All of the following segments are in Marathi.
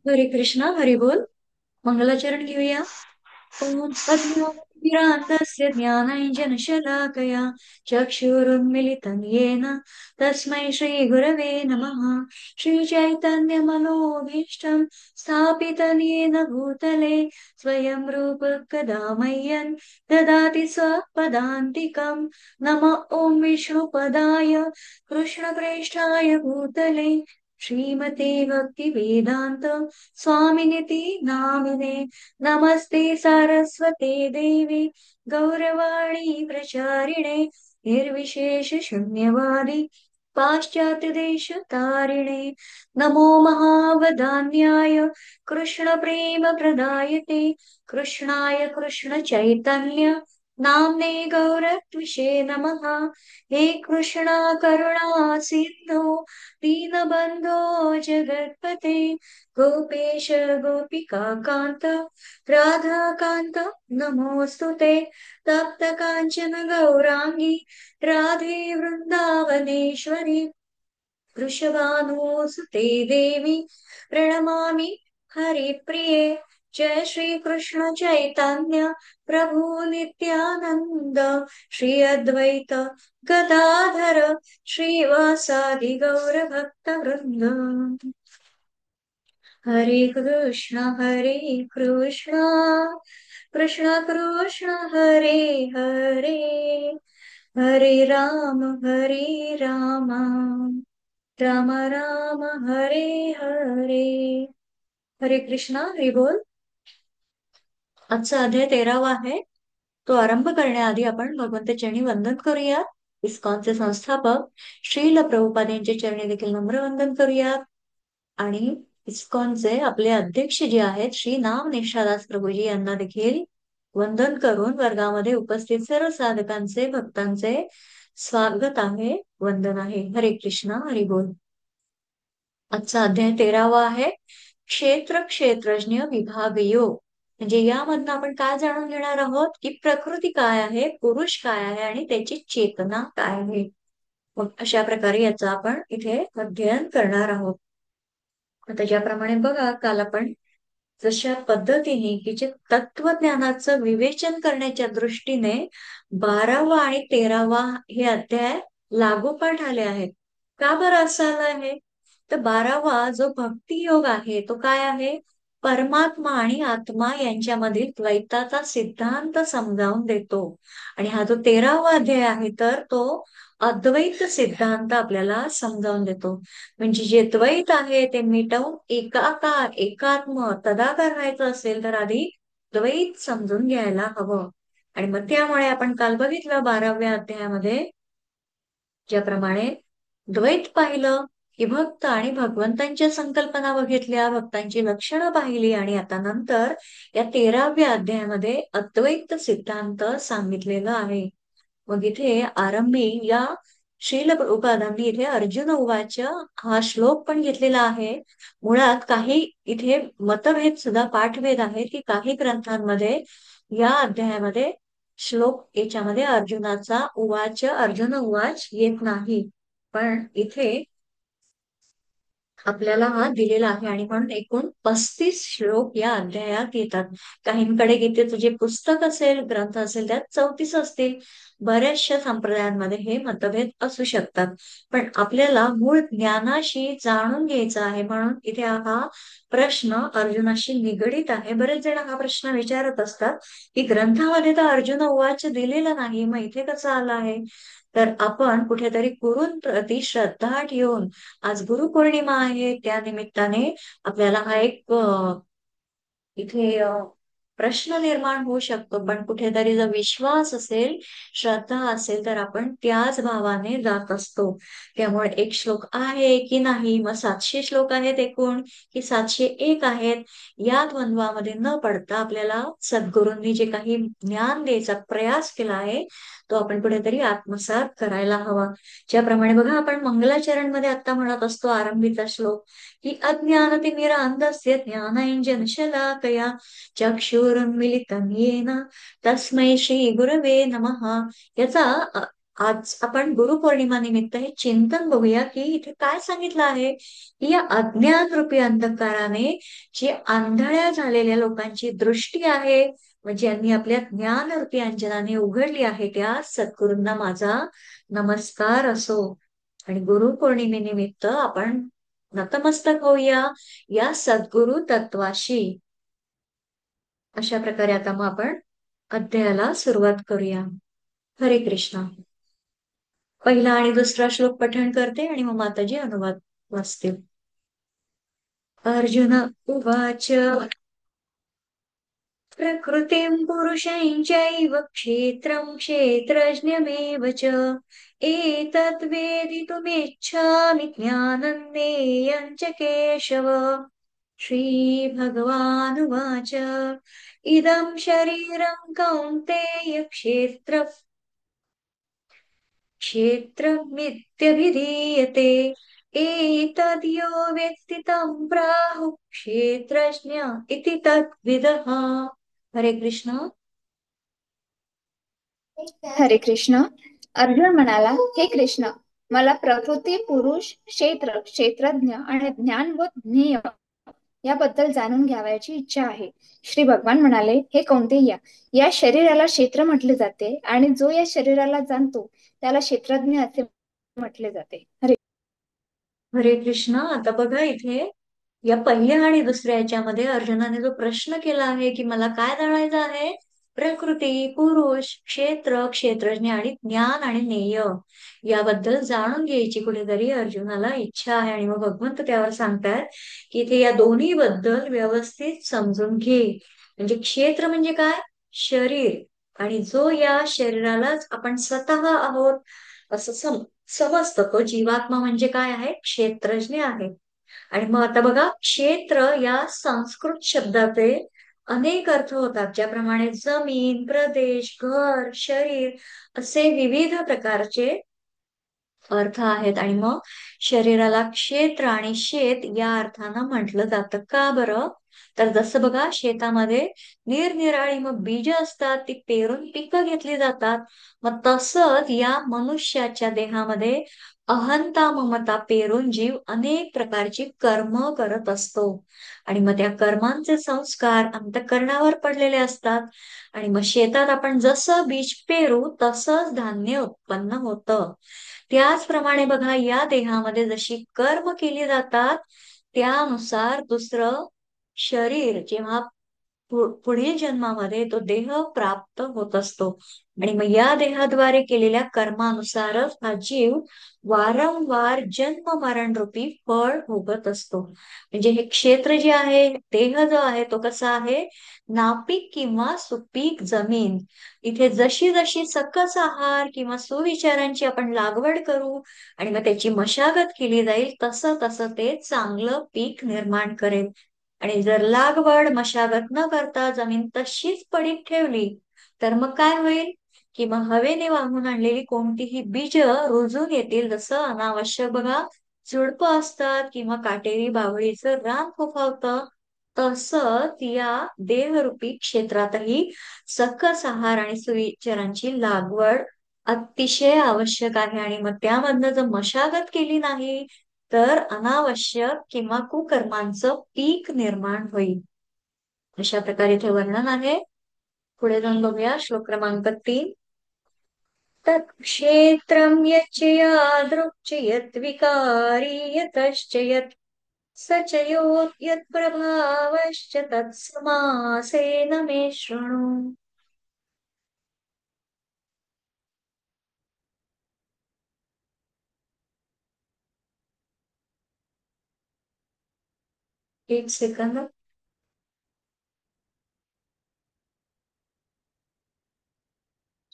हरे कृष्णा हरी बोल. मंगलाचरण घेऊया. ओम अज्ञानतिमिरान्धस्य ज्ञानाञ्जनशलाकया चक्षुरुन्मिलितं येन तस्मै श्रीगुरवे नमः. श्रीचैतन्यमनोभीष्टं स्थापितं येन भूतले स्वयं रूप कदा मह्यं ददाति स्वपदान्तिकं. नमः ॐ विष्णुपदाय कृष्णप्रेष्ठाय भूतले श्रीमते भक्तिवेदान्त स्वामिनिति नामिने. नमस्ते सारस्वते देवी गौरवाणी प्रचारिणे निर्विशेष शून्यवादी पाश्चात्य देश तारिणे. नमो महावदान्याय कृष्ण प्रेम प्रदायते कृष्णाय कृष्ण चैतन्य नाम्ने गौरत्विषे नमः. हे कृष्णा करुणा सिन्धो दीनबन्धो जगत्पते गोपेश गोपिका कान्त राधाकान्त नमोऽस्तुते. तप्त काञ्चन गौराङ्गी राधे वृन्दावनेश्वरी वृषभानुसुते देवी प्रणमामि हरिप्रिये. जय श्री कृष्ण चैतन्य प्रभु नित्यानंद श्री अद्वैत गदाधर श्रीवासादि गौर भक्त वृंद. हरे कृष्ण कृष्ण कृष्ण हरे हरे हरे राम राम राम हरे हरे. हरे कृष्णा हरी बोल. आजचा अध्याय 13वा आहे. तो आरंभ करण्याआधी आपण भगवंत चरणी वंदन करूया. इस्कॉनचे संस्थापक श्रील प्रभुपाद यांचे चरणी देखील नम्र वंदन करूया. आणि इस्कॉनचे आपले अध्यक्ष जे आहेत श्री नाम निष्ठादास प्रभूजी यांना देखील वंदन करून वर्गामध्ये उपस्थित सर्व साधकांचे भक्तांचे स्वागत आहे, वंदन आहे. हरे कृष्णा हरी बोल. आजचा अध्याय 13वा आहे. क्षेत्र क्षेत्रज्ञ विभाग योग. म्हणजे यामधनं आपण काय जाणून घेणार आहोत की प्रकृती काय आहे, पुरुष काय आहे आणि त्याची चेतना काय आहे. मग अशा प्रकारे याचं आपण इथे अध्ययन करणार आहोत. आता ज्याप्रमाणे बघा, काल आपण जशा पद्धतीने की जे तत्वज्ञानाचं विवेचन करण्याच्या दृष्टीने 12वा आणि 13वा हे अध्याय लागोपाठ आले आहेत. का बरं असं आलं आहे? तर 12वा जो भक्ती योग आहे तो काय आहे? परमात्मा आणि आत्मा यांच्यामधील द्वैताचा सिद्धांत समजावून देतो. आणि हा जो 13वा अध्याय आहे तर तो अद्वैत सिद्धांत आपल्याला समजावून देतो. म्हणजे जे द्वैत आहे ते मिटवून एकाकार एकात्म तदाकार व्हायचं असेल तर आधी द्वैत समजून घ्यायला हवं. आणि मग त्यामुळे आपण काल बघितलं 12व्या अध्यायामध्ये ज्याप्रमाणे द्वैत पाहिलं की भक्त आणि भगवंतांच्या संकल्पना बघितल्या, भक्तांची लक्षणं पाहिली आणि आता नंतर या 13व्या अध्यायामध्ये अद्वैत सिद्धांत सांगितलेलं आहे. मग इथे आरंभी या श्रील प्रभुपादांनी इथे अर्जुन उवाच हा श्लोक पण घेतलेला आहे. मुळात काही इथे मतभेद सुद्धा पाठभेद आहेत की काही ग्रंथांमध्ये या अध्यायामध्ये श्लोक याच्यामध्ये अर्जुनाचा उवाच अर्जुन उवाच येत नाही, पण इथे आपल्याला हा दिलेला आहे आणि म्हणून एकूण 35 श्लोक या अध्यायात येतात. काहींकडे गीतेचं जे पुस्तक असेल, ग्रंथ असेल त्यात 34 असतील. बऱ्याचशा संप्रदायांमध्ये हे मतभेद असू शकतात, पण आपल्याला मूळ ज्ञानाशी जाणून घ्यायचं आहे म्हणून इथे हा प्रश्न अर्जुनाशी निगडीत आहे. बरेच जण हा प्रश्न विचारत असतात की ग्रंथामध्ये तर अर्जुन उवाच दिलेलं नाही, मग इथे कसं आलं आहे? तर आपण कुठेतरी गुरूंप्रती श्रद्धा ठेवून, आज गुरुपौर्णिमा आहे त्या निमित्ताने आपल्याला हा एक इथे प्रश्न निर्माण होऊ शकतो, पण कुठेतरी जर विश्वास असेल, श्रद्धा असेल तर आपण त्याच भावाने जात असतो. त्यामुळे एक श्लोक आहे की नाही, मग 700 श्लोक आहेत एकूण की 701 आहेत, या द्वंद्वामध्ये न पडता आपल्याला सद्गुरूंनी जे काही ज्ञान द्यायचा प्रयास केला आहे तो आपण कुठेतरी आत्मसात करायला हवा. ज्याप्रमाणे बघा आपण मंगलाचरण मध्ये आता म्हणत असतो आरंभीचा श्लोक की अज्ञानतिमिरान्धस्य ज्ञानाञ्जनशलाकया चक्षुरुन्मिलितं येन तस्मै श्री गुरवे नमः. याचा आज आपण गुरुपौर्णिमा निमित्त हे चिंतन बघूया की इथे काय सांगितलं आहे की या अज्ञान रूपी अंधकाराने जी आंधळ्या झालेल्या लोकांची दृष्टी आहे, व ज्यांनी आपल्या ज्ञान रूपी अंजनाने उघडली आहे, त्या सद्गुरूंना माझा नमस्कार असो. आणि गुरुपौर्णिमेनिमित्त आपण नतमस्तक होऊया या सद्गुरु तत्वाशी. अशा प्रकारे आता मग आपण अध्यायाला सुरुवात करूया. हरे कृष्ण. पहिला आणि दुसरा श्लोक पठण करते आणि मग माताजी अनुवाद वाचतील. अर्जुन उवाच प्रकृतिं पुरुषं चैव क्षेत्रं क्षेत्रज्ञमेव च एतद् वेदितुमिच्छामि ज्ञानं ज्ञेयं च केशव. श्रीभगवानुवाच इदं शरीरं कौन्तेय क्षेत्रमित्यभिधीयते एतद्यो वेत्ति तं प्राहुः क्षेत्रज्ञ इति तद्विदः. हरे कृष्ण. हरे कृष्ण. अर्जुन म्हणाला, हे कृष्ण, मला प्रकृती, पुरुष, क्षेत्र, क्षेत्रज्ञ आणि ज्ञान व ज्ञेय याबद्दल जाणून घ्यावयाची इच्छा आहे. श्री भगवान म्हणाले, हे कौंतेय, या शरीराला क्षेत्र म्हटले जाते आणि जो या शरीराला जाणतो त्याला क्षेत्रज्ञ असे म्हटले जाते. हरे हरे कृष्ण. आता बघा इथे या पहिल्या आणि दुसऱ्या याच्यामध्ये अर्जुनाने जो प्रश्न केला आहे की मला काय जाणायचं आहे, प्रकृती, पुरुष, क्षेत्र, क्षेत्रज्ञ आणि ज्ञान आणि ज्ञेय याबद्दल जाणून घ्यायची कुठेतरी अर्जुनाला इच्छा आहे. आणि मग भगवंत त्यावर सांगतात की इथे या दोन्ही बद्दल व्यवस्थित समजून घे. म्हणजे क्षेत्र म्हणजे काय, शरीर, आणि जो या शरीरालाच आपण स्वतः आहोत असं समजतं, तो जीवात्मा म्हणजे काय आहे, क्षेत्रज्ञ आहे. आणि मग आता बघा, क्षेत्र या संस्कृत शब्दाचे अनेक अर्थ होतात, ज्याप्रमाणे जमीन, प्रदेश, घर, शरीर असे विविध प्रकारचे अर्थ आहेत. आणि मग शरीराला क्षेत्र आणि शेत या अर्थानं म्हटलं जातं. का बरं? तर जसं बघा, शेतामध्ये निरनिराळी मग बीज असतात, ती पेरून पिकं घेतली जातात. मग तसंच या मनुष्याच्या देहामध्ये अहंता ममता पेरून जीव अनेक प्रकारची कर्म करत असतो. आणि मग त्या कर्मांचे संस्कार अंतःकरणावर पडलेले असतात. आणि मग शेतात आपण जसं बीज पेरू तसंच धान्य उत्पन्न होतं. त्याचप्रमाणे बघा, या देहामध्ये जशी कर्म केली जातात त्यानुसार दुसरं शरीर जेव्हा पुढील जन्मामध्ये तो देह प्राप्त होत असतो. आणि मग या देहाद्वारे केलेल्या कर्मानुसारच हा जीव वारंवार जन्म मरण रूपी फळ भोगत असतो. म्हणजे हे क्षेत्र जे आहे, देह जो आहे तो कसा आहे, नापीक किंवा सुपीक जमीन. इथे जशी जशी सकस आहार किंवा सुविचारांची आपण लागवड करू आणि मग त्याची मशागत केली जाईल, तसं तसं ते चांगलं पीक निर्माण करेल. आणि जर लागवड मशागत न करता जमीन तशीच पडीक ठेवली तर मग काय होईल की मग हवेने वाहून आणलेली कोणतीही बीज रुजून येतील. जसं अनावश्यक बघा, झुडपं असतात किंवा काटेरी बाभळीचं रान फोफावतं, तसंच या देहरूपी क्षेत्रातही सकस आहार आणि सुविचारांची लागवड अतिशय आवश्यक आहे. आणि मग त्यामधनं जर मशागत केली नाही तर अनावश्यक किंवा कुकर्मांचं पीक निर्माण होईल. अशा प्रकारे इथे वर्णन आहे. पुढे जाऊन बघूया श्लोक क्रमांक 3. तत्क्षेत्रं यच्च यादृक् च यद्विकारी यतश्च यत् स च यत्प्रभावश्च तत्समासेन मे शृणु. एक सेकंद.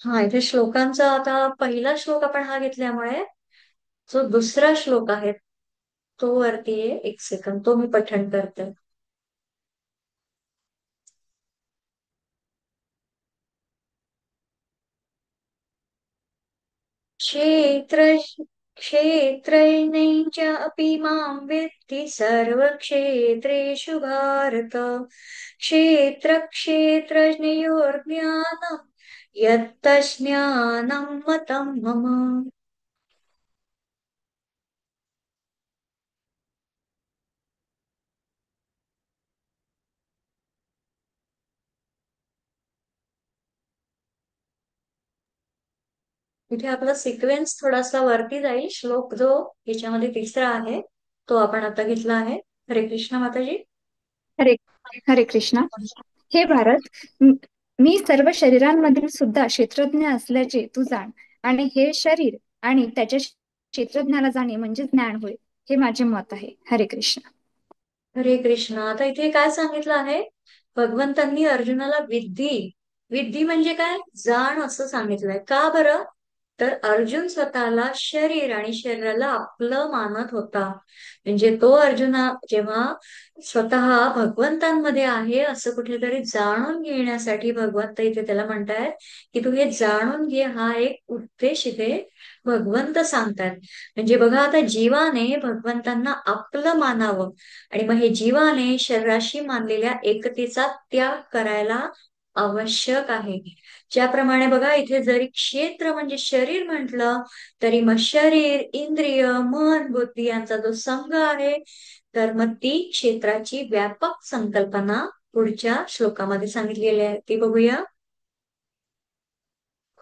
हा, इथे श्लोकांचा आता पहिला श्लोक आपण हा घेतल्यामुळे जो दुसरा श्लोक आहे तो वरती आहे. एक सेकंद, तो मी पठण करते. क्षेत्र क्षेत्रैश्च मां वेत्ति सर्वक्षेत्रेषु भारत. क्षेत्रक्षेत्रज्ञयोर्ज्ञानं यत्तज्ज्ञानं मतं मम. इथे आपला सिक्वेन्स थोडासा वरती जाईल. श्लोक जो याच्यामध्ये तिसरा आहे तो आपण आता घेतला आहे. हरे कृष्ण माताजी. हरे हरे कृष्णा. हे भारत, मी सर्व शरीरांमधील सुद्धा क्षेत्रज्ञ असल्याचे तू जाण. आणि हे शरीर आणि त्याच्या क्षेत्रज्ञाला जाणे म्हणजे ज्ञान होय. हे माझे मत आहे. हरे कृष्ण. हरे कृष्ण. आता इथे काय सांगितलं आहे? भगवंतांनी अर्जुनाला विद्धी, विद्धी म्हणजे काय, जाण असं सांगितलंय. का बरं? तर अर्जुन स्वतःला शरीर आणि शरीराला आपलं मानत होता. म्हणजे तो अर्जुना जेव्हा स्वतः भगवंतांमध्ये आहे असं कुठेतरी जाणून घेण्यासाठी भगवंत इथे त्याला म्हणतायत की तू हे जाणून घे. हा एक उद्देश इथे भगवंत सांगतात. म्हणजे बघा, आता जीवाने भगवंतांना आपलं मानावं आणि मग हे जीवाने शरीराशी मानलेल्या एकतेचा त्याग करायला आवश्यक आहे. ज्याप्रमाणे बघा, इथे जरी क्षेत्र म्हणजे शरीर म्हटलं तरी मग शरीर, इंद्रिय, मन, बुद्धी यांचा जो संघ आहे, तर मग ती क्षेत्राची व्यापक संकल्पना पुढच्या श्लोकामध्ये सांगितलेली आहे. ती बघूया.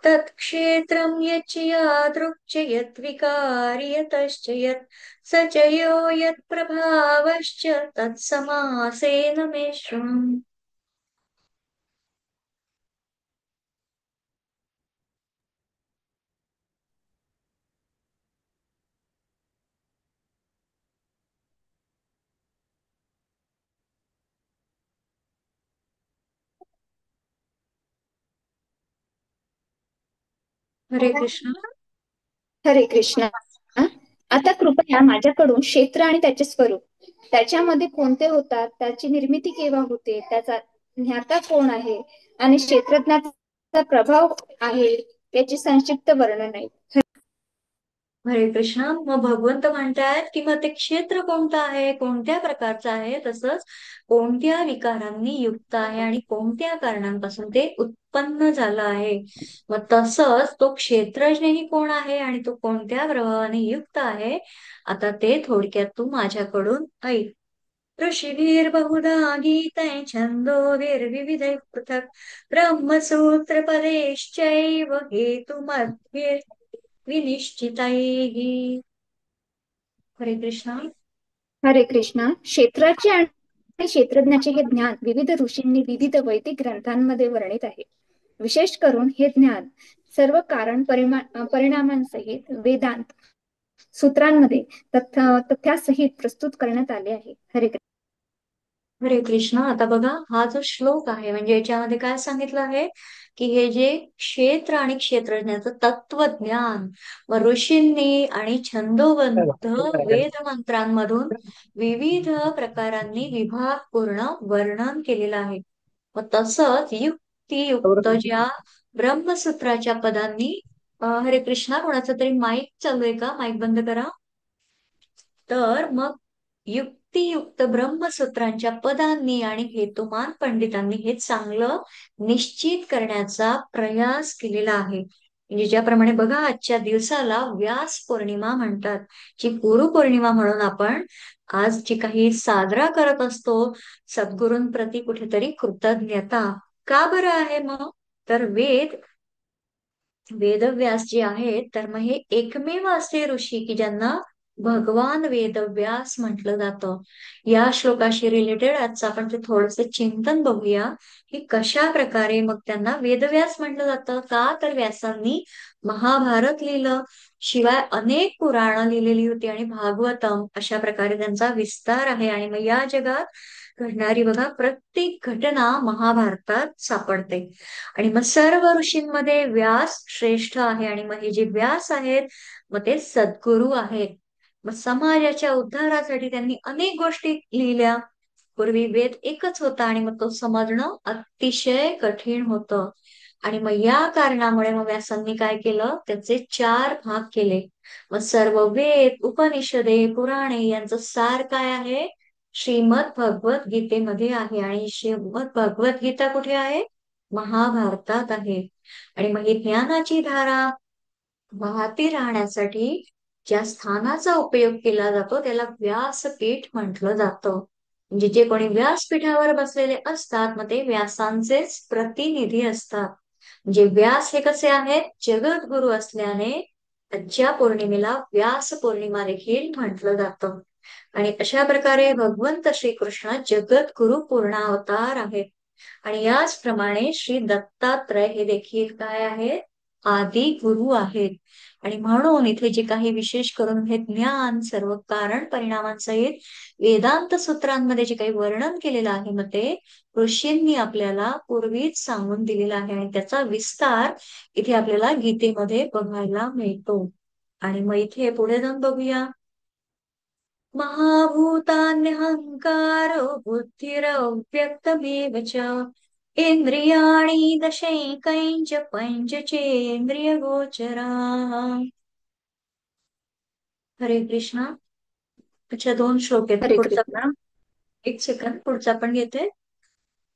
तत्क्षेत्रं यच्च यादृक् यद्विकारि यतश्च यत् स च यो यत्प्रभावश्च तत्समासेन मे शृणु. हरे कृष्ण. हरे कृष्ण. आता कृपया माझ्याकडून क्षेत्र आणि त्याचे स्वरूप, त्याच्यामध्ये कोणते होतात, त्याची निर्मिती केव्हा होते, त्याचा ज्ञाता कोण आहे आणि क्षेत्रज्ञाचा प्रभाव आहे याची संक्षिप्त वर्णन आहे. हरे कृष्ण. मग भगवंत म्हणतायत की मग ते क्षेत्र कोणतं आहे, कोणत्या प्रकारचं आहे, तसंच कोणत्या विकारांनी युक्त आहे आणि कोणत्या कारणांपासून ते उत्पन्न झालं आहे. मग तसंच तो क्षेत्रज्ञही कोण आहे आणि तो कोणत्या प्रभावाने युक्त आहे, आता ते थोडक्यात तू माझ्याकडून ऐक. ऋषिभिर्बहुधा गीतैः छन्दोभिर्विविधैः पृथक् ब्रह्मसूत्रपदैश्चैव हेतुमद्भिर्विनिश्चितैः. हरे कृष्णा. हरे कृष्णा. क्षेत्राचे आणि क्षेत्रज्ञाचे हे ज्ञान विविध ऋषींनी विविध वैदिक ग्रंथांमध्ये वर्णित आहे. विशेष करून हे ज्ञान सर्व कारण परिणामांसहित वेदांत सूत्रांमध्ये तथ्यासहित प्रस्तुत करण्यात आले आहे. हरे कृष्ण. हरे कृष्ण. आता बघा, हा जो श्लोक आहे म्हणजे याच्यामध्ये काय सांगितलं आहे की हे जे क्षेत्र आणि क्षेत्रज्ञाचं तत्वज्ञान व ऋषींनी आणि छंदोबद्ध वेद मंत्रांमधून विविध प्रकारांनी विभागपूर्ण वर्णन केलेलं आहे. व तसंच युक्तियुक्त ज्या ब्रह्मसूत्राच्या पदांनी हरे कृष्णा, कोणाचा तरी माईक चालू आहे का? माईक बंद करा. तर मग युक्तियुक्त ब्रह्मसूत्रांच्या पदांनी आणि हेतुमान पंडितांनी हे चांगलं निश्चित करण्याचा प्रयास केलेला आहे. म्हणजे ज्याप्रमाणे बघा, आजच्या दिवसाला व्यास पौर्णिमा म्हणतात, जी गुरु पौर्णिमा म्हणून आपण आज जी काही साजरा करत असतो, सद्गुरूंप्रती कुठेतरी कृतज्ञता का बरं आहे मग? तर वेदव्यास जे आहेत, तर मग हे एकमेव असे ऋषी की ज्यांना भगवान वेदव्यास म्हटलं जातं. या श्लोकाशी रिलेटेड आजचं आपण ते थोडंसं चिंतन बघूया की कशा प्रकारे मग त्यांना वेदव्यास म्हटलं जातं. का तर व्यासांनी महाभारत लिहिलं, शिवाय अनेक पुराणं लिहिलेली होती आणि भागवतम, अशा प्रकारे त्यांचा विस्तार आहे. आणि मग या जगात घडणारी बघा प्रत्येक घटना महाभारतात सापडते. आणि मग सर्व ऋषींमध्ये व्यास श्रेष्ठ आहे आणि मग हे जे व्यास आहेत मग ते सद्गुरू आहेत. मग समाजाच्या उद्धारासाठी त्यांनी अनेक गोष्टी लिहिल्या. पूर्वी वेद एकच होता आणि मग तो समजणं अतिशय कठीण होतं. आणि मग या कारणामुळे मग व्यासांनी काय केलं, त्याचे चार भाग केले. मग सर्व वेद, उपनिषदे, पुराणे यांचं सार काय आहे? श्रीमद भगवत गीतेमध्ये आहे. आणि श्रीमद भगवत गीता कुठे आहे? महाभारतात आहे. आणि मग ही ज्ञानाची धारा वाहती राहण्यासाठी ज्या स्थानाचा उपयोग केला जातो त्याला व्यासपीठ म्हटलं जातं. म्हणजे जे कोणी व्यासपीठावर बसलेले असतात मग ते व्यासांचेच प्रतिनिधी असतात. म्हणजे व्यास हे कसे आहेत, जगद्गुरु असल्याने आजच्या पौर्णिमेला व्यास पौर्णिमा देखील म्हटलं जातं. आणि अशा प्रकारे भगवंत श्रीकृष्ण जगद्गुरु पूर्णावतार आहेत. आणि याचप्रमाणे श्री दत्तात्रय हे देखील काय आहेत, आदी गुरु आहेत. आणि म्हणून इथे जे काही विशेष करून हे ज्ञान सर्व कारण परिणामांसहित वेदांत सूत्रांमध्ये जे काही वर्णन केलेलं आहे मग ते ऋषींनी आपल्याला पूर्वीच सांगून दिलेला आहे आणि त्याचा विस्तार इथे आपल्याला गीतेमध्ये बघायला मिळतो. आणि मग इथे पुढे जाऊन बघूया. महाभूतान्यहंकारो बुद्धिरव्यक्तमेव च इंद्रियाणि दशैकञ्च पञ्चचेन्द्रियगोचराः. हरे कृष्णा. अच्छा, दोन श्लोक आहेत हरे पुढचा कृष्णा. पण. एक सेकंद, पुढचा पण घेते.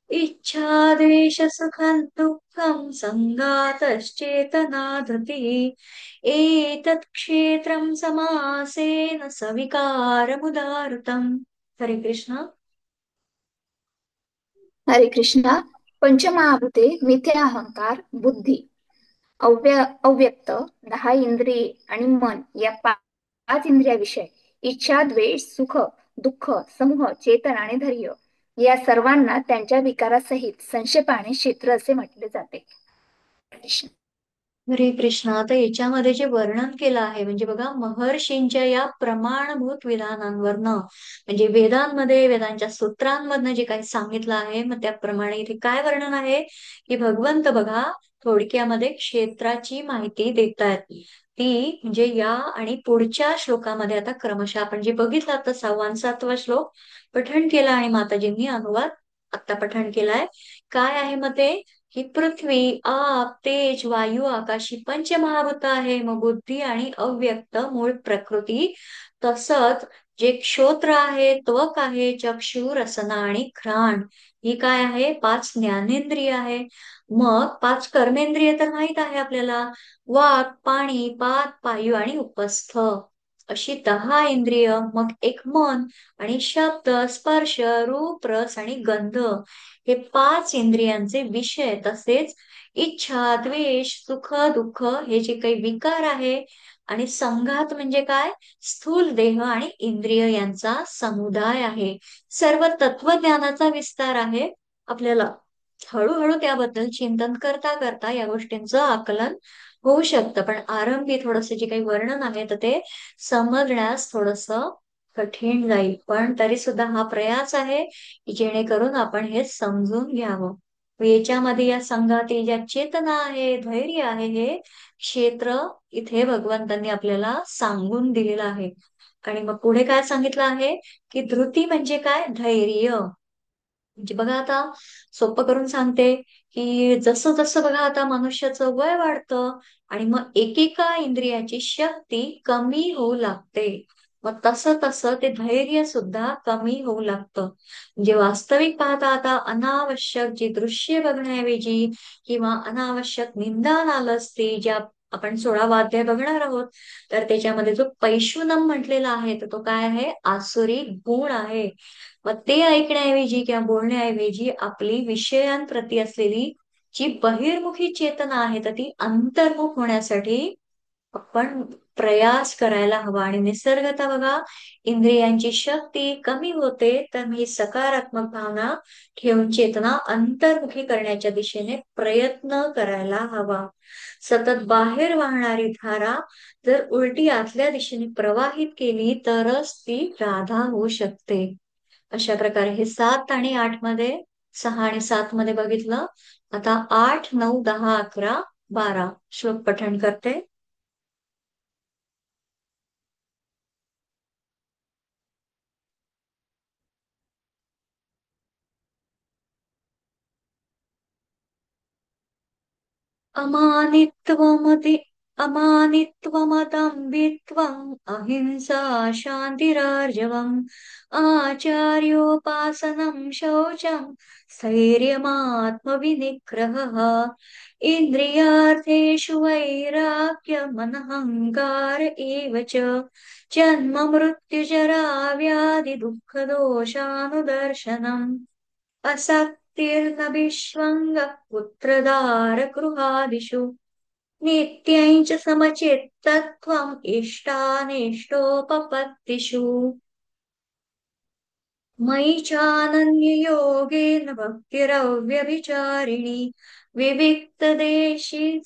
इच्छा द्वेष सुखं दुःखं संघातश्चेतना धृतिः एतत् क्षेत्रं समासेन सविकारमुदाहृतम्. हरे कृष्णा. हरे कृष्णा. पंचमहाभूते मिथ्या अहंकार, बुद्धी, अव्यक्त, 10 इंद्रिये आणि मन या 5 इंद्रियाविषय इच्छा, द्वेष, सुख, दुःख, समूह, चेतन आणि धैर्य या सर्वांना त्यांच्या विकारासहित संक्षेपाने क्षेत्र असे म्हटले जाते. कृष्ण. हरे कृष्णा. आता याच्यामध्ये जे वर्णन केलं आहे म्हणजे बघा महर्षींच्या या प्रमाणभूत विधानांवरनं म्हणजे वेदांमध्ये वेदांच्या सूत्रांमधनं जे काही सांगितलं आहे मग त्याप्रमाणे इथे काय वर्णन आहे की भगवंत बघा थोडक्यामध्ये क्षेत्राची माहिती देतायत. ती म्हणजे या आणि पुढच्या श्लोकामध्ये आता क्रमशः आपण जे बघितलं आता 6वा आणि 7वा श्लोक पठण केला आणि माताजींनी अनुवाद आता पठण केलाय. काय आहे मग ते ही पृथ्वी, आप, तेज, वायू, आकाशी पंचमहाभूत आहे. मग बुद्धी आणि अव्यक्त मूळ प्रकृती, तसंच जे क्षोत्र आहे, त्वक आहे, चक्षु, रसना आणि घ्राण ही काय आहे, 5 ज्ञानेंद्रिय आहे. मग 5 कर्मेंद्रिय तर माहित आहे आपल्याला, वाक, पाणी, पात, पायू आणि उपस्थ अशी 10 इंद्रिय. मग एक मन आणि शब्द, स्पर्श, रूप, रस आणि गंध हे 5 इंद्रियांचे विषय. तसेच इच्छा, द्वेष, सुख, दुःख हे जे काही विकार आहे. आणि संघात म्हणजे काय, स्थूल देह आणि इंद्रिय यांचा समुदाय आहे. सर्व तत्वज्ञानाचा विस्तार आहे. आपल्याला हळूहळू त्याबद्दल चिंतन करता करता या गोष्टींचं आकलन होऊ शकतं. पण आरंभी थोडस जे काही वर्णन आहे तर ते समजण्यास थोडस कठीण जाईल. पण तरी सुद्धा हा प्रयास आहे की जेणेकरून आपण हे समजून घ्यावं. याच्यामध्ये या संघातील ज्या चेतना आहे, धैर्य आहे, हे क्षेत्र इथे भगवंतांनी आपल्याला सांगून दिलेलं आहे. आणि मग पुढे काय सांगितलं आहे की धृती म्हणजे काय, धैर्य. म्हणजे बघा आता सोपं करून सांगते की जसं जसं बघा आता मनुष्याचं वय वाढतं आणि मग एकेका इंद्रियाची शक्ती कमी होऊ लागते. मग तसं तसं ते धैर्य सुद्धा कमी होऊ लागतं. म्हणजे वास्तविक पाहता आता अनावश्यक जी दृश्य बघण्याऐवजी किंवा अनावश्यक निंदा नालस्ती ज्या आपण 16वा अध्याय बघणार आहोत तर त्याच्यामध्ये जो पैशुनम म्हटलेला आहे तर तो काय आहे, आसुरी गुण आहे. मग ते ऐकण्याऐवजी किंवा बोलण्याऐवजी आपली विषयांप्रती असलेली जी बहिर्मुखी चेतना आहे तर ती अंतर्मुख होण्यासाठी आपण प्रयास करायला हवा. आणि निसर्गता बघा इंद्रियांची शक्ती कमी होते तर मी सकारात्मक भावना ठेवून चेतना अंतर्मुखी करण्याच्या दिशेने प्रयत्न करायला हवा. सतत बाहेर वाहणारी धारा जर उलटी आतल्या दिशेने प्रवाहित केली तरच ती राधा होऊ शकते. अशा प्रकारे हे 7 आणि 8 मध्ये, 6 आणि 7 मध्ये बघितलं. आता 8, 9, 10, 11, 12 श्लोक पठण करते. अमानित्वमति अमानित्वमदम्बित्वम् अहिंसा शान्तिरार्जवम् आचार्योपासनं शौचं स्थैर्यमात्मविनिग्रहः इन्द्रियार्थेषु वैराग्यमनहङ्कार एव च जन्म मृत्युजरा व्याधि दुःखदोषानुदर्शनम् असक्तिर्न विश्वङ्गः पुत्रदारगृहादिषु नित्यं च समचित्तत्वम् इष्टानिष्टोपपत्तिषु मयि चानन्ययोगेन भक्तिरव्यभिचारिणी विविक्तदेशि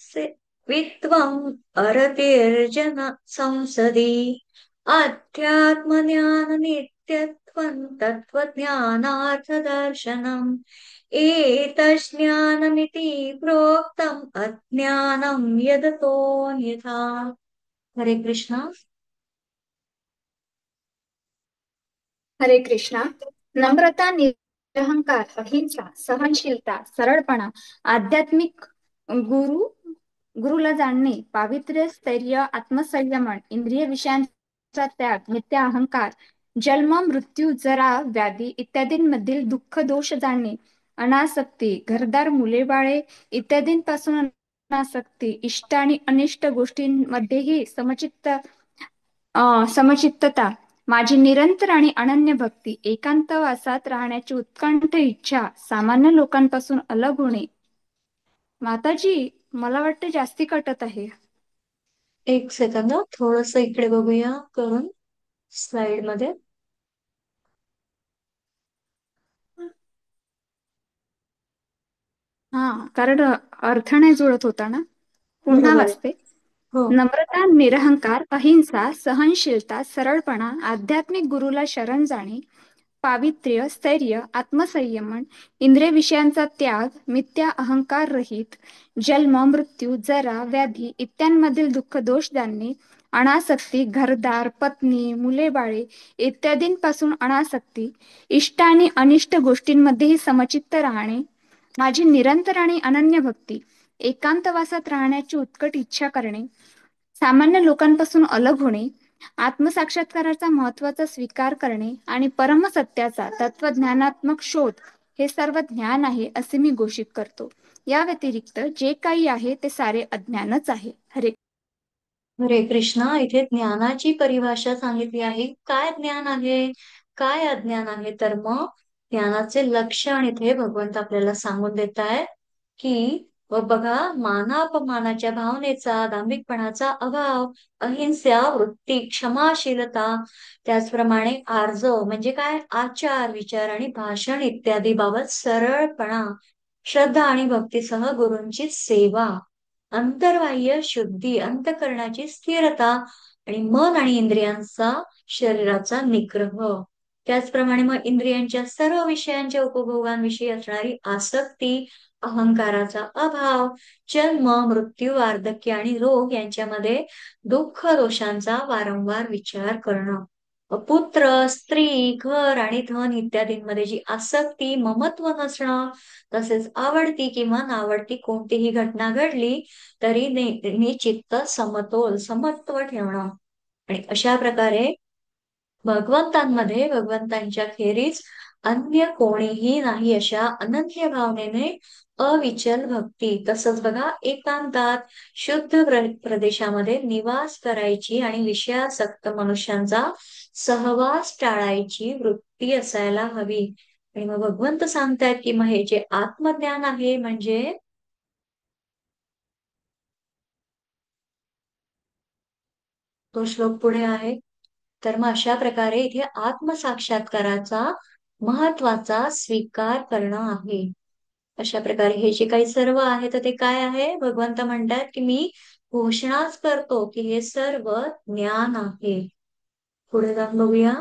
वित्वम् अरतिर्जन संसदि अध्यात्मज्ञाननित्यत्वम् तत्त्वज्ञानार्थदर्शनम् एतज्ज्ञानमिति प्रोक्तम् अज्ञानम् यदतोऽन्यथा। हरे कृष्णा। हरे कृष्णा. नम्रता, निरहंकार, अहिंसा, सहनशीलता, सरळपणा, आध्यात्मिक गुरु गुरुला जाणणे, पावित्र्य, स्थैर्य, आत्मसंयमन, इंद्रिय विषयांचा त्याग, नित्य अहंकार, जन्म, मृत्यू, जरा, व्याधी इत्यादींमधील दुःख दोष जाणणे, अनासक्ती, घरदार, मुले बाळे इत्यादींपासून अनासक्ती, इष्ट आणि अनिष्ट गोष्टींमध्येही समचित्तता, माझी निरंतर आणि अनन्य भक्ती, एकांतवासात राहण्याची उत्कंठ इच्छा, सामान्य लोकांपासून अलग होणे. माताजी, मला वाटतं जास्ती कटत आहे. एक सेकंद, थोडस इकडे बघूया करून स्लाइड मध्ये. हा, कारण अर्थ नाही जुळत होता ना. पुन्हा बरोबर आहे. वाचते. हो. नम्रता, निरहंकार, अहिंसा, सहनशीलता, सरळपणा, आध्यात्मिक गुरुला शरण जाणे, पावित्र्य, स्थैर्य, आत्मसंयमन, इंद्रिय विषयांचा त्याग, मिथ्या अहंकार रहित, जन्म, मृत्यू, जरा, व्याधी इत्यांमधील दुःख दोष जाणणे, अनासक्ती, घरदार, पत्नी, मुले बाळे इत्यादींपासून अनासक्ती, इष्ट आणि अनिष्ट गोष्टींमध्येही समचित्त राहणे, माझी निरंतर आणि अनन्य भक्ती, एकांतवासात राहण्याची उत्कट इच्छा करणे, सामान्य लोकांपासून अलग होणे, आत्मसाक्षात्काराचा महत्त्वाचा स्वीकार करणे आणि परमसत्याचा तत्वज्ञानात्मक शोध हे सर्व ज्ञान आहे असे मी घोषित करतो. या व्यतिरिक्त जे काही आहे ते सारे अज्ञानच आहे. हरे हरे कृष्णा. इथे ज्ञानाची परिभाषा सांगितली आहे. काय ज्ञान आहे, काय अज्ञान आहे, तर मग ज्ञानाचे लक्षण इथे भगवंत आपल्याला सांगून देत आहे की बघा, मानापमानाच्या भावनेचा, दांभिकपणाचा अभाव, अहिंसा वृत्ती, क्षमाशीलता, त्याचप्रमाणे आर्जव म्हणजे काय, आचार विचार आणि भाषण इत्यादी बाबत सरळपणा, श्रद्धा आणि भक्तीसह गुरूंची सेवा, अंतर्बाह्य शुद्धी, अंतःकरणाची स्थिरता आणि मन आणि इंद्रियांचा शरीराचा निग्रह, त्याचप्रमाणे मग इंद्रियांच्या सर्व विषयांच्या उपभोगांविषयी असणारी आसक्ती, अहंकाराचा अभाव, जन्म, मृत्यू, वार्धक्य आणि रोग यांच्यामध्ये दुःख दोषांचा वारंवार विचार करणं, पुत्र, स्त्री, घर आणि धन इत्यादींमध्ये जी आसक्ती, ममत्व नसणं, तसेच आवडती किंवा नावडती कोणतीही घटना घडली तरी नेहमी चित्त समतोल, समत्व ठेवणं. आणि अशा प्रकारे भगवंतांमध्ये भगवंतांच्या खेरीज अन्य कोणीही नाही अशा अनन्य भावनेने अविचल भक्ती, तसंच बघा एकांतात शुद्ध प्रदेशामध्ये निवास करायची आणि विषयासक्त मनुष्यांचा सहवास टाळायची वृत्ती असायला हवी. आणि मग भगवंत सांगतायत की मग हे जे आत्मज्ञान आहे म्हणजे तो श्लोक पुढे आहे. तर मग अशा प्रकारे इथे आत्मसाक्षात्काराचा महत्वाचा स्वीकार करणं आहे. अशा प्रकारे हे जे काही सर्व आहे तर ते काय आहे, भगवंत म्हणतात की मी घोषणाच करतो की हे सर्व ज्ञान आहे. पुढे जाऊन बघूया.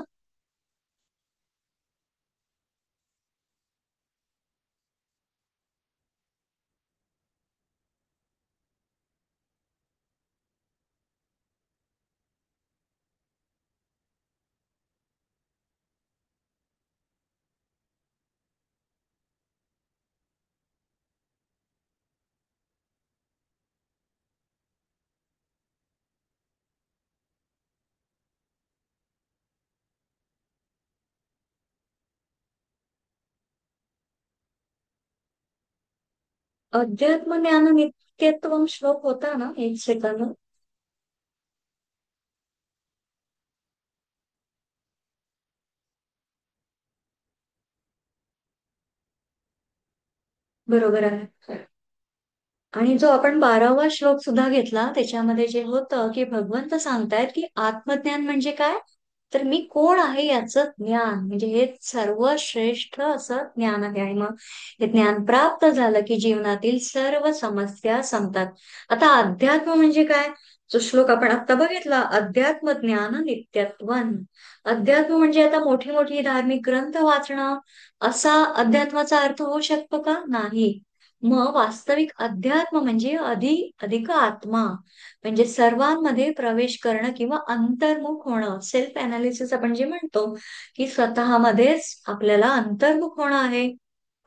अध्यात्म ज्ञान नित्यत्वम श्लोक होता ना, एक सेकंद. बरोबर आहे. आणि जो आपण 12वा श्लोक सुद्धा घेतला त्याच्यामध्ये जे होतं की भगवंत सांगतायत की आत्मज्ञान म्हणजे काय, तर मी कोण आहे याचं ज्ञान, म्हणजे हे सर्वश्रेष्ठ असं ज्ञान आहे. आणि मग हे ज्ञान प्राप्त झालं की जीवनातील सर्व समस्या संपतात. आता अध्यात्म म्हणजे काय, जो श्लोक आपण आता बघितला, अध्यात्म ज्ञान नित्यत्वन. अध्यात्म म्हणजे आता मोठी मोठी धार्मिक ग्रंथ वाचणं, असा अध्यात्माचा अर्थ होऊ शकतो का, नाही. मग वास्तविक अध्यात्म म्हणजे अधिक आत्मा, म्हणजे सर्वांमध्ये प्रवेश करणं किंवा अंतर्मुख होणं, सेल्फ अनालिसिस आपण जे म्हणतो, की स्वतःमध्येच आपल्याला अंतर्मुख होणं आहे.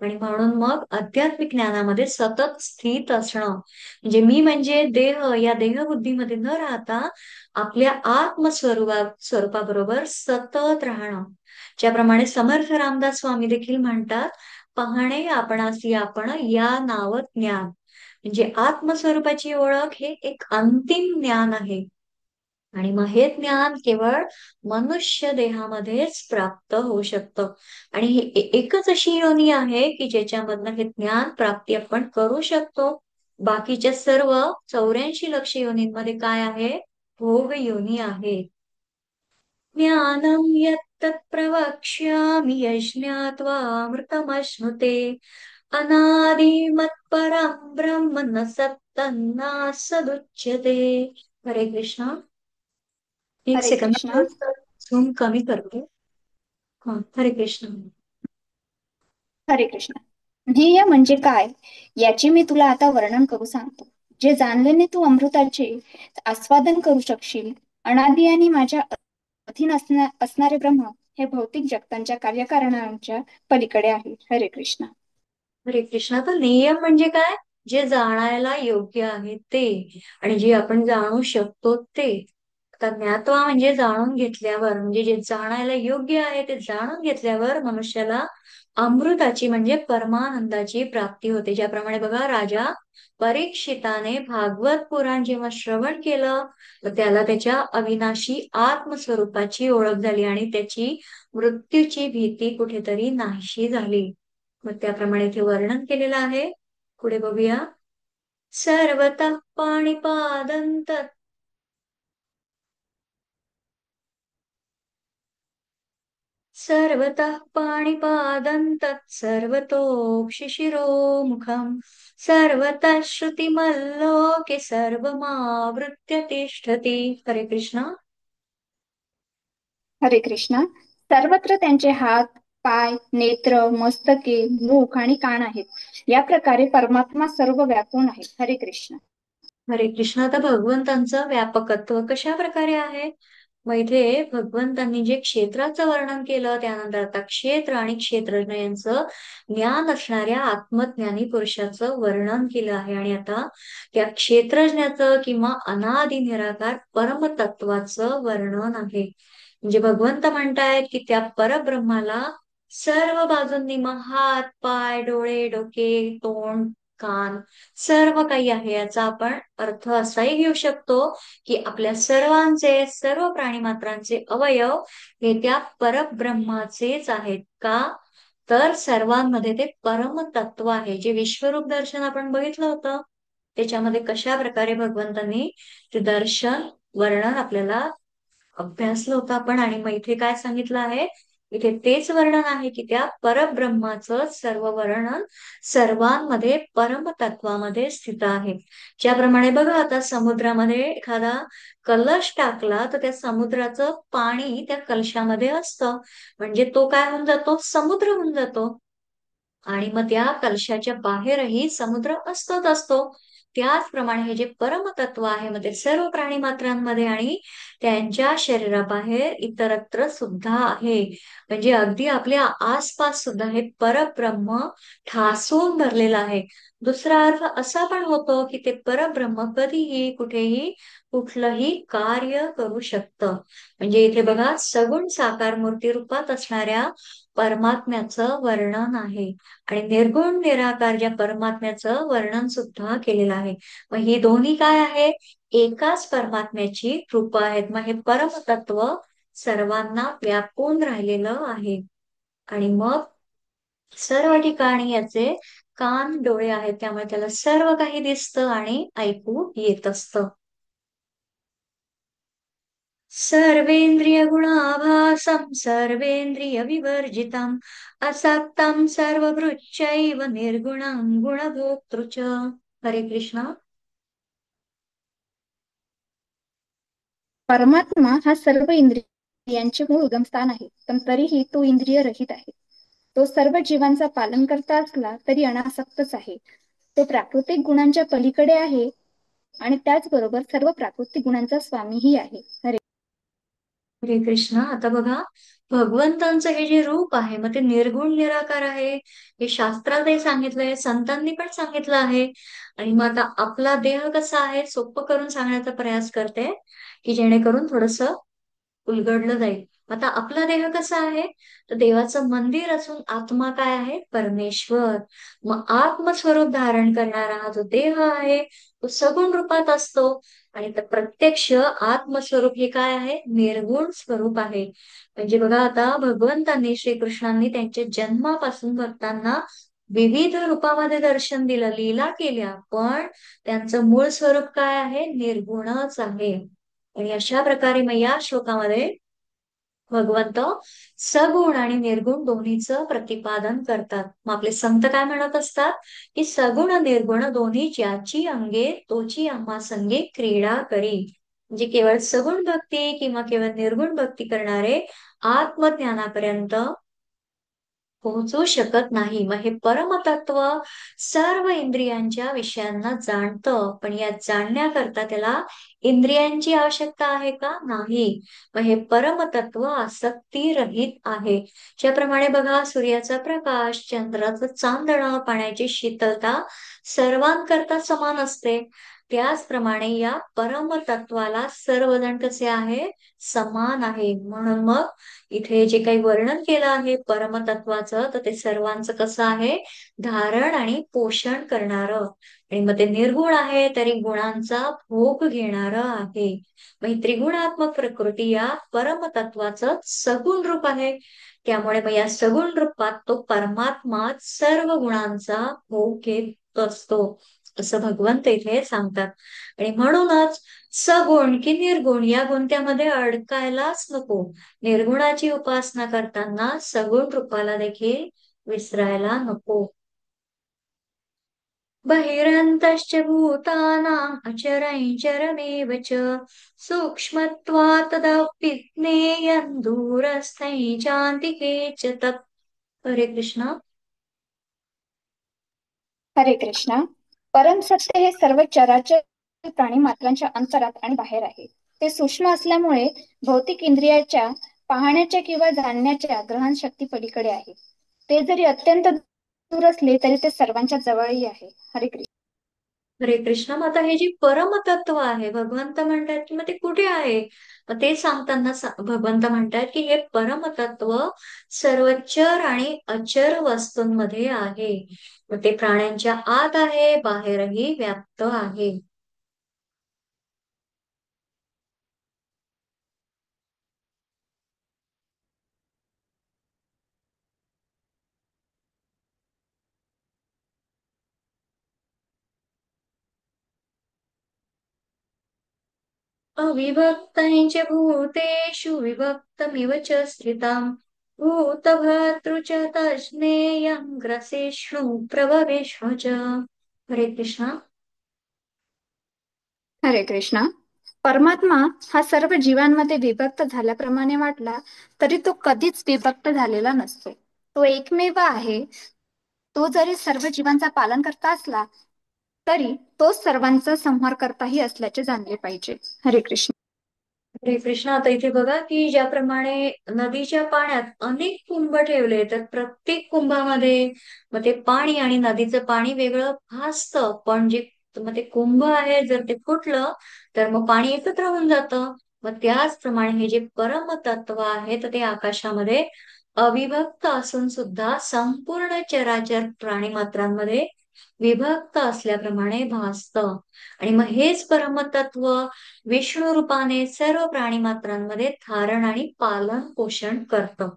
आणि म्हणून मग आध्यात्मिक ज्ञानामध्ये सतत स्थित असणं, म्हणजे मी म्हणजे देह, या देहबुद्धीमध्ये न राहता आपल्या स्वरूपाबरोबर सतत राहणं. ज्याप्रमाणे समर्थ रामदास स्वामी देखील म्हणतात, पाहणे आपणासी आपण या नाव ज्ञान, म्हणजे आत्मस्वरूपाची ओळख हे एक अंतिम ज्ञान आहे. आणि मग हे ज्ञान केवळ मनुष्य देहामध्येच प्राप्त होऊ शकतं. आणि ही एकच अशी योनी आहे की ज्याच्यामधनं हे ज्ञान प्राप्ती आपण करू शकतो. बाकीच्या सर्व 84 लक्ष योनींमध्ये काय आहे, भोग योनी आहे. ज्ञानं यत्तत् प्रवक्ष्यामि यज्ञात्वामृतमश्नुते अनादिमत्परं ब्रह्म न सत्तन्नासदुच्यते. हरे कृष्णा. एक हरे सेकंद, कृष्णा. झूम कमी करते. हा, हरे कृष्ण. हरे कृष्ण. ध्येय म्हणजे काय याचे मी तुला आता वर्णन करू सांगतो. जे जाणल्याने तू अमृताचे आस्वादन करू शकशील. अनादि आणि माझ्या अधीन असणारे ब्रह्म हे भौतिक जगतांच्या कार्यकारणांच्या पलीकडे आहे. हरे कृष्ण. हरे कृष्णा. तर नियम म्हणजे काय, जे जाणायला योग्य आहे ते, आणि जे आपण जाणू शकतो ते. तर ज्ञात्वा म्हणजे जाणून घेतल्यावर, म्हणजे जे जाणायला योग्य आहे ते जाणून घेतल्यावर मनुष्याला अमृताची म्हणजे परमानंदाची प्राप्ती होते. ज्याप्रमाणे बघा, राजा परीक्षिताने भागवत पुराण जेव्हा श्रवण केलं, तर त्याला त्याच्या अविनाशी आत्मस्वरूपाची ओळख झाली आणि त्याची मृत्यूची भीती कुठेतरी नाहीशी झाली. मग त्याप्रमाणे इथे वर्णन केलेलं आहे. पुढे बघूया. सर्वतः पाणिपादं तत् सर्वतः पाणिपादं तत् सर्वतोक्षिशिरोमुखम् सर्वतः श्रुतिमल्लोके सर्वमावृत्य तिष्ठति. हरे कृष्णा. हरे कृष्णा. सर्वत्र त्यांचे हात, पाय, नेत्र, मस्तके, मुख आणि कान आहेत. या प्रकारे परमात्मा सर्व व्यापून आहे. हरे कृष्ण. हरे कृष्ण. आता भगवंतांचं व्यापकत्व कशा प्रकारे आहे, मग इथे भगवंतांनी जे क्षेत्राचं वर्णन केलं, त्यानंतर आता क्षेत्र आणि क्षेत्रज्ञ यांचं ज्ञान असणाऱ्या आत्मज्ञानी पुरुषाचं वर्णन केलं आहे. आणि आता त्या क्षेत्रज्ञाचं किंवा अनादि निराकार परमतत्वाचं वर्णन आहे. म्हणजे भगवंत म्हणतायत की त्या परब्रह्माला सर्व बाजूंनी मग हात, पाय, डोळे, डोके, तोंड, कान सर्व काही आहे. याचा आपण अर्थ असाही घेऊ शकतो की आपल्या सर्वांचे, सर्व प्राणी मात्रांचे अवयव हे त्या परब्रह्माचेच आहेत का, तर सर्वांमध्ये ते परमतत्व आहे. जे विश्वरूप दर्शन आपण बघितलं होतं, त्याच्यामध्ये कशा प्रकारे भगवंतांनी ते दर्शन वर्णन आपल्याला अभ्यासलं होतं आपण. आणि मग इथे काय सांगितलं आहे, इथे तेच वर्णन आहे की त्या परब्रह्माचं सर्व वर्णन सर्वांमध्ये परमतत्वामध्ये स्थित आहे. ज्याप्रमाणे बघा, आता समुद्रामध्ये एखादा कलश टाकला तर त्या समुद्राचं पाणी त्या कलशामध्ये असतं, म्हणजे तो काय होऊन जातो, समुद्र होऊन जातो. आणि मग त्या कलशाच्या बाहेरही समुद्र असतोच असतो. त्याचप्रमाणे हे जे परमतत्व आहे, मग ते सर्व प्राणी मात्रांमध्ये आणि त्यांच्या शरीराबाहेर इतरत्र सुद्धा आहे. म्हणजे अगदी आपल्या आसपास सुद्धा हे परब्रह्म ठासून भरलेलं आहे. दुसरा अर्थ असा पण होतो की ते परब्रह्म कधीही कुठेही कुठलंही कार्य करू शकतं. म्हणजे इथे बघा, सगुण साकार मूर्ती रूपात असणाऱ्या परमात्म्याचं वर्णन आहे. आणि निर्गुण निराकार ज्या परमात्म्याचं वर्णन सुद्धा केलेलं आहे. मग ही दोन्ही काय आहे? एकाच परमात्म्याची रूप आहेत. मग हे परमतत्व सर्वांना व्यापून राहिलेलं आहे. आणि मग सर्व ठिकाणी याचे कान डोळे आहेत, त्यामुळे त्याला सर्व काही दिसतं आणि ऐकू येत असतं. सर्वेंद्रिय गुणाभासं सर्वेंद्रिय विवर्जितम् असक्तं सर्वभृच्चैव निर्गुणं गुणभोक्तृ च. हरे कृष्णा. परमात्मा हा सर्व इंद्रियांचे मूळ उगमस्थान आहे, पण तरीही तो इंद्रिय रहित आहे. तो सर्व जीवांचा पालन करता असला तरी अनासक्तच आहे. तो प्राकृतिक गुणांच्या पलीकडे आहे आणि त्याचबरोबर सर्व प्राकृतिक गुणांचा स्वामीही आहे. हरे हरे कृष्णा. आता बघा, भगवंतांचं हे जे रूप आहे मग ते निर्गुण निराकार आहे. हे शास्त्रातही सांगितलंय, संतांनी पण सांगितलं आहे. आणि मग आता आपला देह कसा आहे सोपं करून सांगण्याचा प्रयास करते, की जेणेकरून थोडस उलगडलं जाईल. आता आपला देह कसा आहे? तर देवाचं मंदिर असून आत्मा काय आहे? परमेश्वर. मग आत्मस्वरूप धारण करणारा हा जो देह आहे तो सगुण रूपात असतो. आणि तर प्रत्यक्ष आत्मस्वरूप हे काय आहे? निर्गुण स्वरूप आहे. म्हणजे बघा, आता भगवंतांनी श्रीकृष्णांनी त्यांच्या जन्मापासून भक्तांना विविध रूपामध्ये दर्शन दिलं, लीला केल्या, पण त्यांचं मूळ स्वरूप काय आहे? निर्गुणच आहे. आणि अशा प्रकारे मग या श्लोकामध्ये भगवंत सगुण आणि निर्गुण दोन्हीचं प्रतिपादन करतात. मग आपले संत काय म्हणत असतात, की सगुण निर्गुण दोन्ही ज्याची अंगे तोची आम्हा संगे क्रीडा करी. म्हणजे केवळ सगुण भक्ती किंवा केवळ निर्गुण भक्ती करणारे आत्मज्ञानापर्यंत पोहोचू शकत नाही. मग हे परमतत्व सर्व इंद्रियांच्या विषयांना जाणतं, पण या जाणण्याकरता त्याला इंद्रियांची आवश्यकता आहे का? नाही. मग हे परमतत्व आसक्ती रहित आहे. ज्याप्रमाणे बघा, सूर्याचा प्रकाश, चंद्राचं चांदणं, पाण्याची शीतलता सर्वांकरता समान असते. त्याचप्रमाणे या परमतत्वाला सर्वजण कसे आहे? समान आहे. म्हणून मग इथे जे काही वर्णन केलं आहे परमतत्वाचं, तर ते सर्वांचं कसं आहे? धारण आणि पोषण करणारं. आणि मग ते निर्गुण आहे तरी गुणांचा भोग घेणारं आहे. मग ही त्रिगुणात्मक प्रकृती या परमतत्वाचं सगुण रूप आहे. त्यामुळे मग या सगुण रूपात तो परमात्मा सर्व गुणांचा भोग घेत असतो, असं भगवंत इथे सांगतात. आणि म्हणूनच सगुण की निर्गुण या गुंत्यामध्ये अडकायलाच नको. निर्गुणाची उपासना करताना सगुण रूपाला देखील विसरायला नको. बहिरन्तश्च भूतानाम् अचरञ्चरमेव च सूक्ष्मत्वात् तदपि ज्ञेयं दूरस्थै चान्तिके च तत्. हरे कृष्णा. हरे कृष्णा. परम सत्य हे सर्व चराचर प्राणी मात्रांच्या अंतरात आणि बाहेर आहे. ते सूक्ष्म असल्यामुळे भौतिक इंद्रियाच्या पाहण्याच्या किंवा जाणण्याच्या ग्रहण शक्ती पलीकडे आहे. ते जरी अत्यंत दूर असले तरी ते सर्वांच्या जवळही आहे. हरे कृष्ण. हरे कृष्ण. मग आता हे जे परमतत्व आहे भगवंत म्हणतात की मग ते कुठे आहे? मग ते सांगताना भगवंत म्हणतात की हे परमतत्व सर्व चर आणि अचर वस्तूंमध्ये आहे. मग ते प्राण्यांच्या आत आहे, बाहेरही व्याप्त आहे. अविभक्तैः च भूतेषु विभक्तमिव च स्थितम् भूतभर्तृ च तज्ज्ञेयं ग्रसिष्णु प्रभविष्णु च. हरे कृष्णा. हरे कृष्णा. परमात्मा हा सर्व जीवांमध्ये विभक्त झाल्याप्रमाणे वाटला तरी तो कधीच विभक्त झालेला नसतो. तो एकमेव आहे. तो जरी सर्व जीवांचा पालन करता असला तरी तो सर्वांचा संहार करताही असल्याचे जाणले पाहिजे. हरे कृष्ण. हरे कृष्ण. आता इथे बघा की ज्याप्रमाणे नदीच्या पाण्यात अनेक कुंभ ठेवले, तर प्रत्येक कुंभामध्ये मग ते पाणी आणि नदीचं पाणी वेगळं भासतं, पण जे मग ते कुंभ आहे जर ते फुटलं तर मग पाणी एकत्र होऊन जातं. मग त्याचप्रमाणे हे जे परमतत्व आहे तर ते आकाशामध्ये अविभक्त असून सुद्धा संपूर्ण चराचर प्राणीमात्रांमध्ये विभक्त असल्याप्रमाणे भासतं. आणि मग हेच परमतत्व विष्णू रूपाने सर्व प्राणीमात्रांमध्ये धारण आणि पालन पोषण करतं.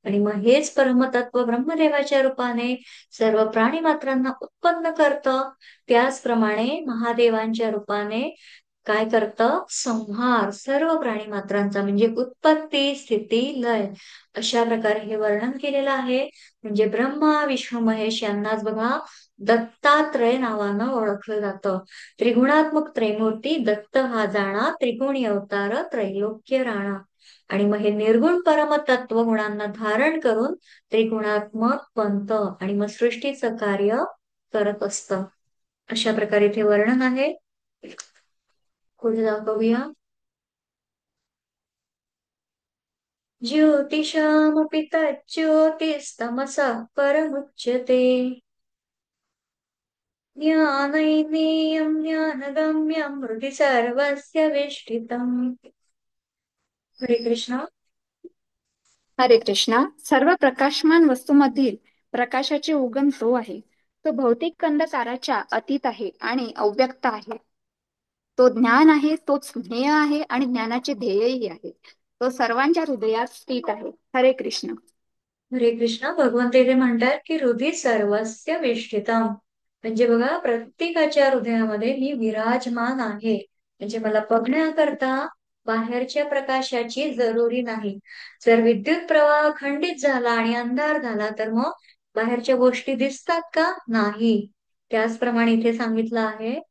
आणि मग हेच परमतत्व ब्रह्मदेवाच्या रूपाने सर्व प्राणीमात्रांना उत्पन्न करतं. त्याचप्रमाणे महादेवांच्या रूपाने काय करतं, संहार सर्व प्राणीमात्रांचा, म्हणजे उत्पत्ती स्थिती लय, अशा प्रकारे हे वर्णन केलेलं आहे. म्हणजे ब्रह्मा विष्णू महेश यांनाच बघा दत्तात्रय नावानं ओळखलं जातं. त्रिगुणात्मक त्रैमूर्ती दत्त हा जाणा, त्रिगुणी अवतार त्रैलोक्य राणा. आणि मग हे निर्गुण परमतत्व गुणांना धारण करून त्रिगुणात्मक बनतं आणि मग सृष्टीचं कार्य करत असतं. अशा प्रकारे इथे वर्णन आहे. पुढे जाऊ बघूया. ज्योतिषामपि तज्ज्योतिस्तमसः परमुच्यते, ज्ञानैर्ज्ञेयं ज्ञानगम्यं हृदि सर्वस्य विष्ठितम्. हरे कृष्णा. हरे कृष्णा. सर्व प्रकाशमान वस्तूमधील प्रकाशाचे उगम तो आहे. तो भौतिक अंधकाराच्या अतीत आहे आणि अव्यक्त आहे. तो ज्ञान आहे, तोच ज्ञेय आहे आणि ज्ञानाचे ध्येयही आहे. तो सर्वांच्या हृदयात स्थित आहे. हरे कृष्ण. हरे कृष्णा. भगवंत इथे म्हणतात की हृदय सर्वस्य विष्ठितम, म्हणजे बघा प्रत्येकाच्या हृदयामध्ये मी विराजमान आहे. म्हणजे मला बघण्याकरता बाहेरच्या प्रकाशाची जरुरी नाही. जर विद्युत प्रवाह खंडित झाला आणि अंधार झाला तर मग बाहेरच्या गोष्टी दिसतात का? नाही. त्याचप्रमाणे इथे सांगितलं आहे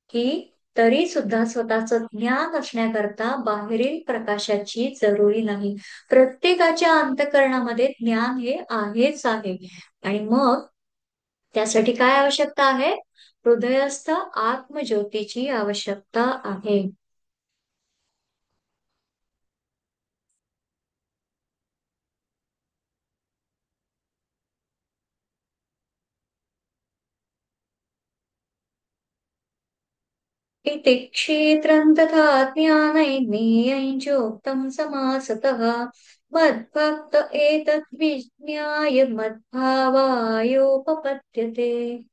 की तरी सुद्धा स्वतःचं ज्ञान असण्याकरता बाहेरील प्रकाशाची जरुरी नाही. प्रत्येकाच्या अंतःकरणामध्ये ज्ञान हे आहेच आहे. आणि मग त्यासाठी काय आवश्यकता आहे? हृदयस्थ आत्मज्योतीची आवश्यकता आहे. इति क्षेत्रं तथा ज्ञानैर्ज्ञेयं चोक्तं समासतः, मद्भक्त एतद् विज्ञाय मद्भावायोपपद्यते.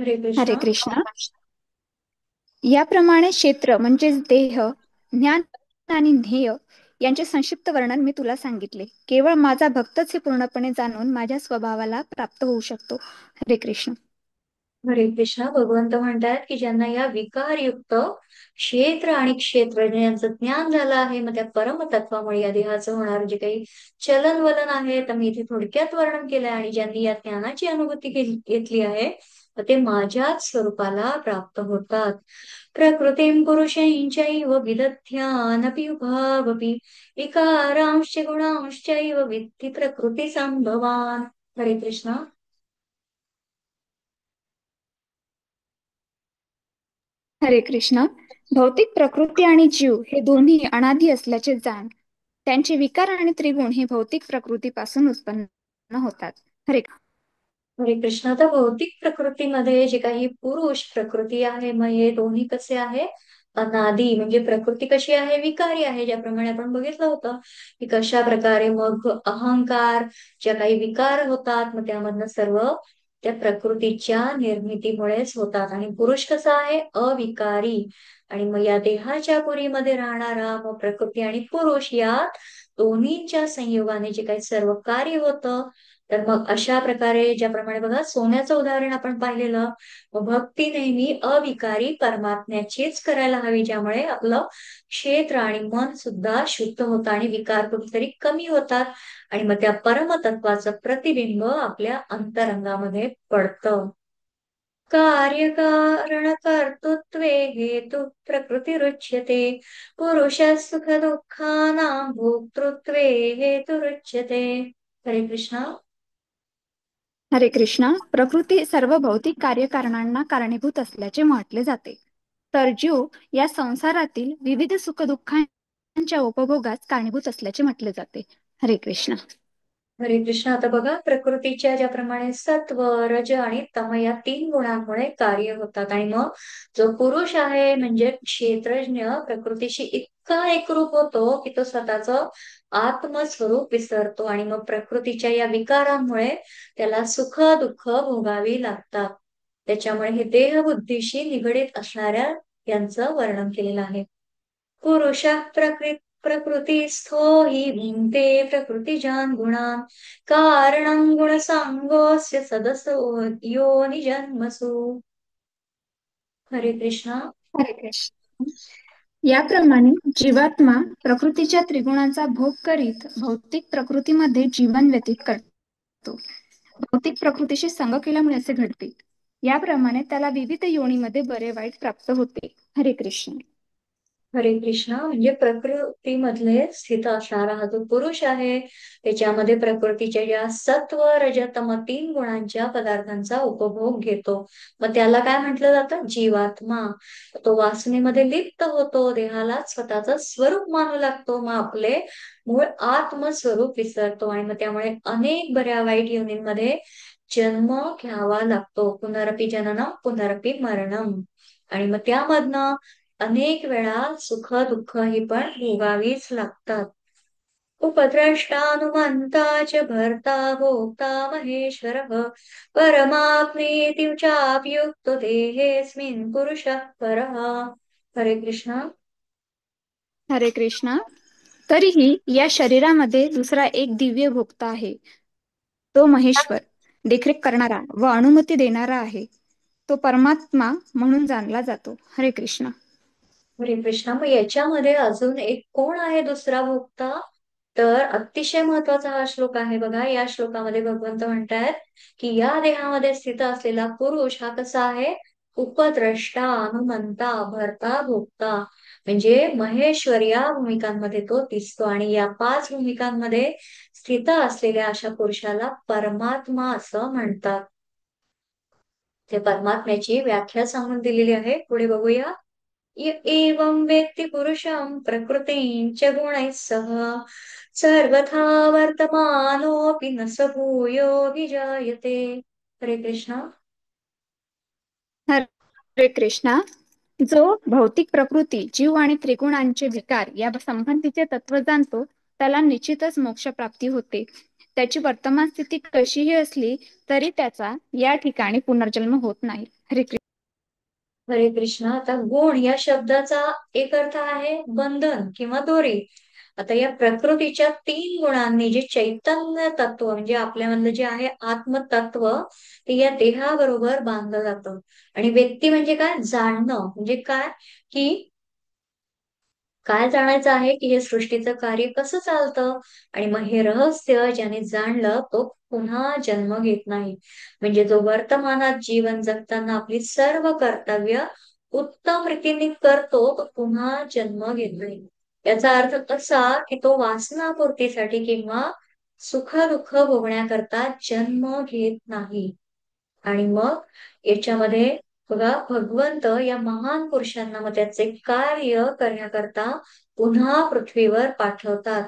हरे हरे कृष्णा. कृष्ण. याप्रमाणे क्षेत्र म्हणजेच देह, ज्ञान आणि ध्येय यांचे संक्षिप्त वर्णन मी तुला सांगितले. केवळ माझा भक्तच हे पूर्णपणे जाणून माझ्या स्वभावाला प्राप्त होऊ शकतो. हरे कृष्ण. हरे कृष्णा. भगवंत म्हणतात की ज्यांना या विकारयुक्त क्षेत्र आणि क्षेत्रज्ञ यांचं ज्ञान झालं आहे, मग त्या परमतत्वामुळे या देहाचं होणार जे काही चलन वलन आहे तर मी इथे थोडक्यात वर्णन केलंय, आणि ज्यांनी या ज्ञानाची अनुभूती घेतली आहे तर ते माझ्याच स्वरूपाला प्राप्त होतात. प्रकृतीं पुरुषैश्चैव विदध्यानपि उभावपि, विकारांश्च गुणांश्चैव वित्ति प्रकृती संभवान. हरे कृष्णा. हरे कृष्ण. भौतिक प्रकृती आणि जीव हे दोन्ही अनादी असल्याचे जाण. त्यांचे विकार आणि त्रिगुण हे भौतिक प्रकृतीपासून उत्पन्न होतात. हरे हरे कृष्ण. तर भौतिक प्रकृतीमध्ये जे काही पुरुष प्रकृती आहे, मग हे दोन्ही कसे आहे? अनादी. म्हणजे प्रकृती कशी आहे? विकारी आहे. ज्याप्रमाणे आपण बघितलं होतं की कशा प्रकारे मग अहंकार, ज्या काही विकार होतात मग त्यामधनं सर्व त्या प्रकृतीच्या निर्मितीमुळेच होतात. आणि पुरुष कसा आहे? अविकारी. आणि मग या देहाच्या पुरीमध्ये राहणारा मग प्रकृती आणि पुरुष या दोन्हीच्या संयोगाने जे काही सर्व कार्य होतं, तर मग अशा प्रकारे ज्याप्रमाणे बघा सोन्याचं उदाहरण आपण पाहिलेलं, मग भक्ती नेहमी अविकारी परमात्म्याचीच करायला हवी, ज्यामुळे आपलं क्षेत्र आणि मन सुद्धा शुद्ध होतं आणि विकार कुठेतरी कमी होतात. आणि मग त्या परमतत्वाचं प्रतिबिंब आपल्या अंतरंगामध्ये पडतं. कार्यकारण कर्तृत्वे हेतु प्रकृतिरुच्यते, पुरुष सुख दुःखानां भोक्तृत्वे हेतुरुच्यते. हरे कृष्णा. हरे कृष्णा. प्रकृती सर्व भौतिक कार्यकारणांना कारणीभूत असल्याचे म्हटले जाते. तर जीव या संसारातील विविध सुखदुःखांच्या उपभोगास कारणीभूत असल्याचे म्हटले जाते. हरे कृष्णा. हरे कृष्ण. आता बघा, प्रकृतीच्या ज्याप्रमाणे सत्व, रज आणि तम या तीन गुणांमुळे कार्य होतात, आणि मग जो पुरुष आहे म्हणजे क्षेत्रज्ञ प्रकृतीशी इतका एकरूप होतो की तो स्वतःच आत्मस्वरूप विसरतो, आणि मग प्रकृतीच्या या विकारांमुळे त्याला सुख दुःख भोगावी लागतात. त्याच्यामुळे हे देहबुद्धीशी निगडीत असणाऱ्या यांचं वर्णन केलेलं आहे. पुरुषः प्रकृतिस्थो हि भुङ्क्ते प्रकृतिजान् गुणान् कारणं गुणसाङ्गोऽस्य सदसो योनिजन्मसु. हरे कृष्णा. हरे कृष्ण. याप्रमाणे जीवात्मा प्रकृतीच्या त्रिगुणांचा भोग करीत भौतिक प्रकृतीमध्ये जीवन व्यतीत करतो. भौतिक प्रकृतीशी संग केल्यामुळे असे घडते. याप्रमाणे त्याला विविध योनीमध्ये बरे वाईट प्राप्त होते. हरे कृष्ण. हरे कृष्णा. म्हणजे प्रकृतीमधले स्थित असणारा हा जो पुरुष आहे, त्याच्यामध्ये प्रकृतीच्या या सत्व रजतम तीन गुणांच्या पदार्थांचा उपभोग घेतो. मग त्याला काय म्हटलं जातं? जीवात्मा. तो वासनेमध्ये लिप्त होतो, देहाला स्वतःच स्वरूप मानू लागतो, मग आपले मूळ आत्मस्वरूप विसरतो, आणि मग त्यामुळे अनेक बऱ्या वाईट योनींमध्ये जन्म घ्यावा लागतो. पुनरपी जननम पुनरपी मरणम. आणि मग त्यामधनं अनेक वेळा सुख दुःख ही पण भोगावीच लागतात. उपद्रष्टानुमंता च भर्ता भोक्ता महेश्वरः परमाप्नेति चाप्युक्तो देहेऽस्मिन् पुरुषः परः. हरे कृष्णा. हरे कृष्ण. तरीही या शरीरामध्ये दुसरा एक दिव्य भोक्ता आहे. तो महेश्वर, देखरेख करणारा व अनुमती देणारा आहे. तो परमात्मा म्हणून जाणला जातो. हरे कृष्ण. हरे कृष्णा. मग याच्यामध्ये अजून एक कोण आहे दुसरा भोक्ता? तर अतिशय महत्वाचा हा श्लोक आहे बघा. या श्लोकामध्ये भगवंत म्हणतायत की या देहामध्ये स्थित असलेला पुरुष हा कसा आहे? उपद्रष्टा, अनुमंता, भर्ता, भोक्ता. म्हणजे महेश्वर या भूमिकांमध्ये तो दिसतो, आणि या पाच भूमिकांमध्ये स्थित असलेल्या अशा पुरुषाला परमात्मा असं म्हणतात. ते परमात्म्याची व्याख्या सांगून दिलेली आहे, पुढे बघूया. एवं वेत्ति पुरुषं प्रकृतिं च गुणैः सह सर्वथा वर्तमानोऽपि न स भूयोऽभिजायते. हरे कृष्णा. हरे कृष्णा. जो भौतिक प्रकृती, जीव आणि त्रिगुणांचे विकार या संबंधीचे तत्व जाणतो, त्याला निश्चितच मोक्ष प्राप्ती होते. त्याची वर्तमान स्थिती कशीही असली तरी त्याचा या ठिकाणी पुनर्जन्म होत नाही. हरे कृष्ण. हरे कृष्णा. आता गुण या शब्दाचा एक अर्थ आहे बंधन किंवा दोरी. आता या प्रकृतीच्या तीन गुणांनी जे चैतन्य तत्व म्हणजे आपल्यामधलं जे आहे आत्मतत्व, ते या देहाबरोबर बांधलं जातं. आणि व्यक्ती म्हणजे काय? जाणणं म्हणजे काय? की काय जाणायचं आहे की हे सृष्टीचं कार्य कसं चालतं, आणि मग हे रहस्य ज्याने जाणलं तो पुन्हा जन्म घेत नाही. म्हणजे जो वर्तमानात जीवन जगताना आपली सर्व कर्तव्य उत्तम रीतीने करतो तो पुन्हा जन्म घेत नाही. याचा अर्थ असा की तो वासनापूर्तीसाठी किंवा सुख दुःख भोगण्याकरता जन्म घेत नाही. आणि मग याच्यामध्ये बघा, भगवंत या महान पुरुषांना मग त्याचे कार्य करण्याकरता पुन्हा पृथ्वीवर पाठवतात.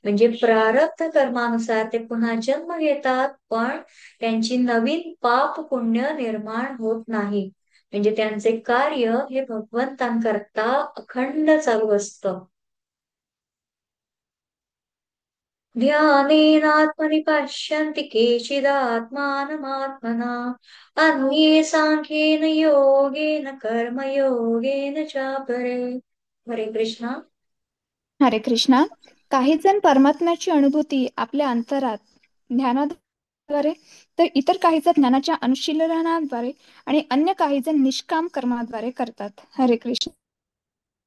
म्हणजे प्रारब्ध कर्मानुसार ते पुन्हा जन्म घेतात, पण त्यांची नवीन पाप पुण्य निर्माण होत नाही. म्हणजे त्यांचे कार्य हे भगवंतांकरता अखंड चालू असतं. ध्यानेनात्मनि पश्यन्ति केचिदात्मानमात्मना अन्ये साङ्ख्येन योगेन कर्मयोगेन चापरे. हरे कृष्णा. हरे कृष्णा. काही जण परमात्म्याची अनुभूती आपल्या अंतरात ध्यानाद्वारे, तर इतर काही जण ज्ञानाच्या अनुशीलनाद्वारे आणि अन्य काही जण निष्काम कर्माद्वारे करतात. हरे कृष्ण.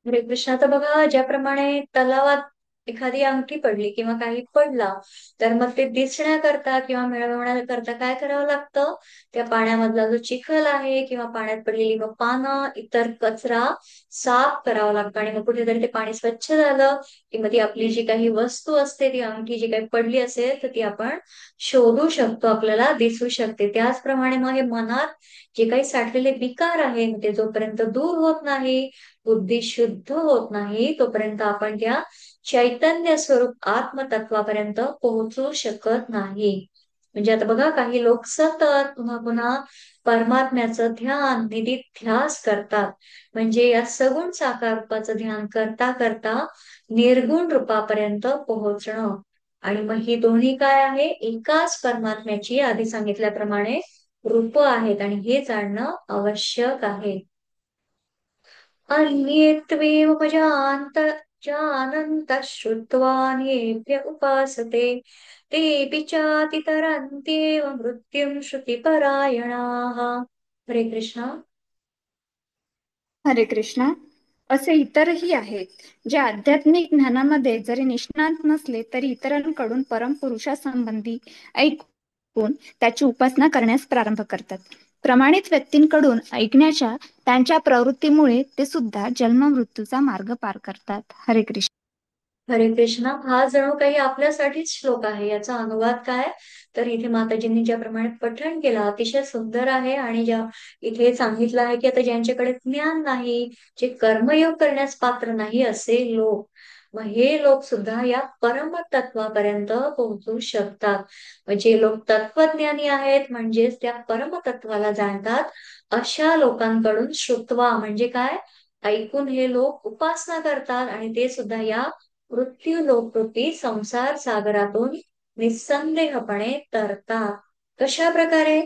हरे कृष्णा. तर बघा, ज्याप्रमाणे तलावात एखादी अंगठी पडली किंवा काही पडला, तर मग ते दिसण्याकरता किंवा मिळवण्याकरता काय करावं लागतं? त्या पाण्यामधला जो चिखल आहे किंवा पाण्यात पडलेली मग पानं, इतर कचरा साफ करावा लागतो, आणि मग कुठेतरी ते पाणी स्वच्छ झालं की मग ती आपली जी काही वस्तू असते, ती अंगठी जी काही पडली असेल तर ती आपण शोधू शकतो, आपल्याला दिसू शकते. त्याचप्रमाणे मग हे मनात जे काही साठलेले विकार आहेत ते जोपर्यंत दूर होत नाही, बुद्धी शुद्ध होत नाही, तोपर्यंत आपण त्या चैतन्य स्वरूप आत्मतत्वापर्यंत पोहोचू शकत नाही. म्हणजे आता बघा, काही लोक सतत पुन्हा पुन्हा परमात्म्याचं ध्यान, निधिध्यास करतात. म्हणजे या सगुण साकार रूपाचं ध्यान करता करता निर्गुण रूपापर्यंत पोहोचणं. आणि मग ही दोन्ही काय आहे? एकाच परमात्म्याची आधी सांगितल्याप्रमाणे रूप आहेत, आणि हे जाणणं आवश्यक आहे. अन्ये जानन्तः श्रुत्वा अन्येभ्य उपासते तेऽपि चातितरन्त्येव मृत्युं श्रुतिपरायणाः. हरे कृष्णा. हरे कृष्णा. असे इतरही आहेत, जे आध्यात्मिक ज्ञानामध्ये जरी निष्णात नसले तरी इतरांकडून परमपुरुषासंबंधी ऐकून त्याची उपासना करण्यास प्रारंभ करतात. प्रमाणित व्यक्तींकडून ऐकण्याच्या त्यांच्या प्रवृत्तीमुळे ते सुद्धा जन्म-मृत्यूचा मार्ग पार करतात. हरे कृष्ण. हरे कृष्णा. हा जणू काही आपल्यासाठीच श्लोक आहे. याचा अनुवाद काय? तर इथे माताजींनी ज्याप्रमाणे पठण केलं अतिशय सुंदर आहे. आणि ज्या इथे सांगितलं आहे की आता ज्यांच्याकडे ज्ञान नाही, जे कर्मयोग करण्यास पात्र नाही, असे लोक, मग हे लोक सुद्धा या परमतत्वापर्यंत पोहोचू शकतात. जे लोक तत्वज्ञानी आहेत, म्हणजेच त्या परमतत्वाला जाणतात, अशा लोकांकडून श्रुत्वा म्हणजे काय? ऐकून हे लोक उपासना करतात, आणि ते सुद्धा या मृत्यू लोकरूपी संसार सागरातून निस्संदेहपणे तरतात. कशा प्रकारे?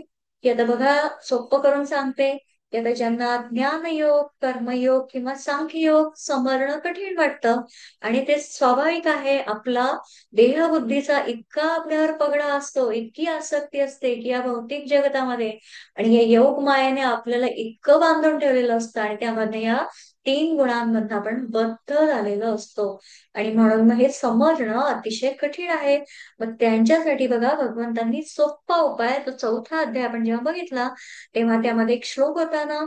की आता बघा, सोपं करून सांगते की आता ज्यांना ज्ञानयोग, कर्मयोग किंवा सांख्ययोग समजणं कठीण वाटतं, आणि ते स्वाभाविक आहे. आपला देहबुद्धीचा इतका आपल्यावर पगडा असतो, इतकी आसक्ती असते की या भौतिक जगतामध्ये, आणि या योग मायेने आपल्याला इतकं बांधून ठेवलेलं असतं, आणि त्यामध्ये या 3 गुणांमधून आपण बद्ध झालेलो असतो. आणि म्हणून मग हे समजणं अतिशय कठीण आहे. मग त्यांच्यासाठी बघा, भगवंतांनी सोपा उपाय, तो 4था अध्याय आपण जेव्हा बघितला, तेव्हा त्यामध्ये एक श्लोक होता ना,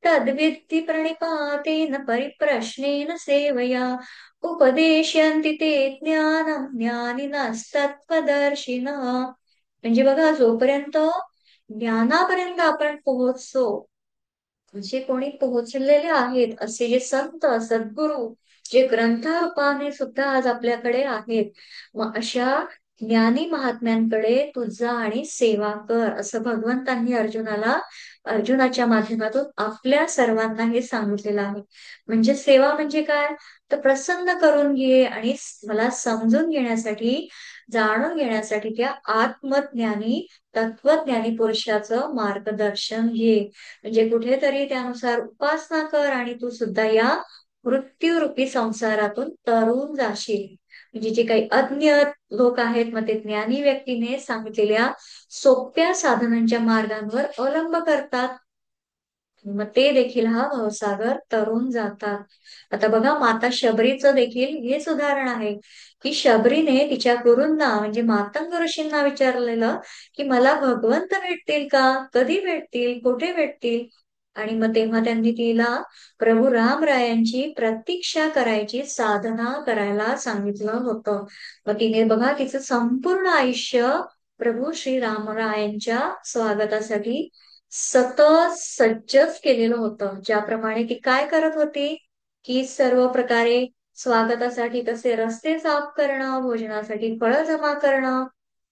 तद्विद्धि प्रणिपातेन परिप्रश्नेन सेवया उपदेशयन्ति ते ज्ञानम् ज्ञानिनस्तत्त्वदर्शिनः. म्हणजे बघा, जोपर्यंत ज्ञानापर्यंत आपण पोहोचतो, जे कोणी पोहोचलेले आहेत, असे जे संत सद्गुरू, जे ग्रंथरूपाने सुद्धा आज आपल्याकडे आहेत, मग अशा ज्ञानी महात्म्यांकडे तू जा आणि सेवा कर, असं भगवंतांनी अर्जुनाच्या माध्यमातून आपल्या सर्वांना हे सांगितलेलं आहे. म्हणजे सेवा म्हणजे काय? तर प्रसन्न करून घे, आणि मला समजून घेण्यासाठी, जाणून घेण्यासाठी त्या आत्मज्ञानी, तत्वज्ञानी पुरुषाचं मार्गदर्शन घे. म्हणजे कुठेतरी त्यानुसार उपासना कर, आणि तू सुद्धा या मृत्यूरूपी संसारातून तरून जाशील. म्हणजे जे काही अज्ञ लोक आहेत, मग ते ज्ञानी व्यक्तीने सांगितलेल्या सोप्या साधनांच्या मार्गांवर अवलंब करतात, मग ते देखील हा भवसागर तरून जातात. आता बघा, माता शबरीचं देखील हेच उदाहरण आहे, की शबरीने तिच्या गुरूंना म्हणजे मातंग ऋषींना विचारलेलं की मला भगवंत भेटतील का? कधी भेटतील? कुठे भेटतील? आणि मग तेव्हा त्यांनी तिला प्रभू रामरायांची प्रतीक्षा करायची साधना करायला सांगितलं होतं. मग तिने बघा, तिचं संपूर्ण आयुष्य प्रभू श्री रामरायांच्या स्वागतासाठी सतत सज्जच केलेलं होतं. ज्याप्रमाणे ती काय करत होती, की सर्व प्रकारे स्वागतासाठी कसे रस्ते साफ करणं, भोजनासाठी फळं जमा करणं,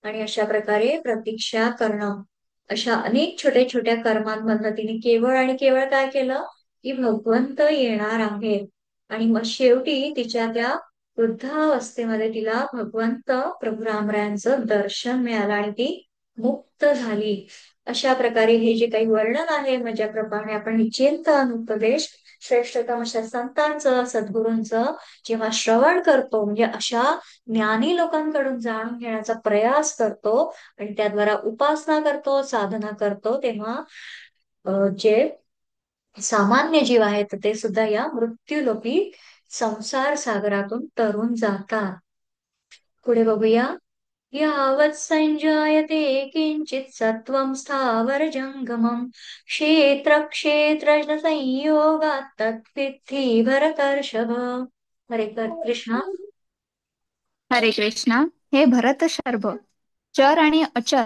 आणि अशा प्रकारे प्रतीक्षा करणं, अशा अनेक छोट्या छोट्या कर्मांमधनं तिने केवळ आणि केवळ काय केलं, की भगवंत येणार आहेत. आणि मग शेवटी तिच्या त्या वृद्धावस्थेमध्ये तिला भगवंत प्रभू रामरायांचं दर्शन मिळालं, आणि ती मुक्त झाली. अशा प्रकारे हे जे काही वर्णन आहे, ज्याप्रमाणे आपण चिंतन, उपदेश श्रेष्ठतम अशा संतांचं, सद्गुरूंचं जेव्हा श्रवण करतो, म्हणजे अशा ज्ञानी लोकांकडून जाणून घेण्याचा प्रयास करतो, आणि त्याद्वारा उपासना करतो, साधना करतो, तेव्हा जे सामान्य जीव आहेत ते सुद्धा या मृत्यूलोकी संसार सागरातून तरून जातात. पुढे बघूया. यावत् संजायते किंचित सत्वं स्थावर जंगमं क्षेत्र संयोगात् तत्विद्धि भरतर्षभ. हरे कृष्णा. हरे कृष्णा. हे भरत शर्भ, चर आणि अचर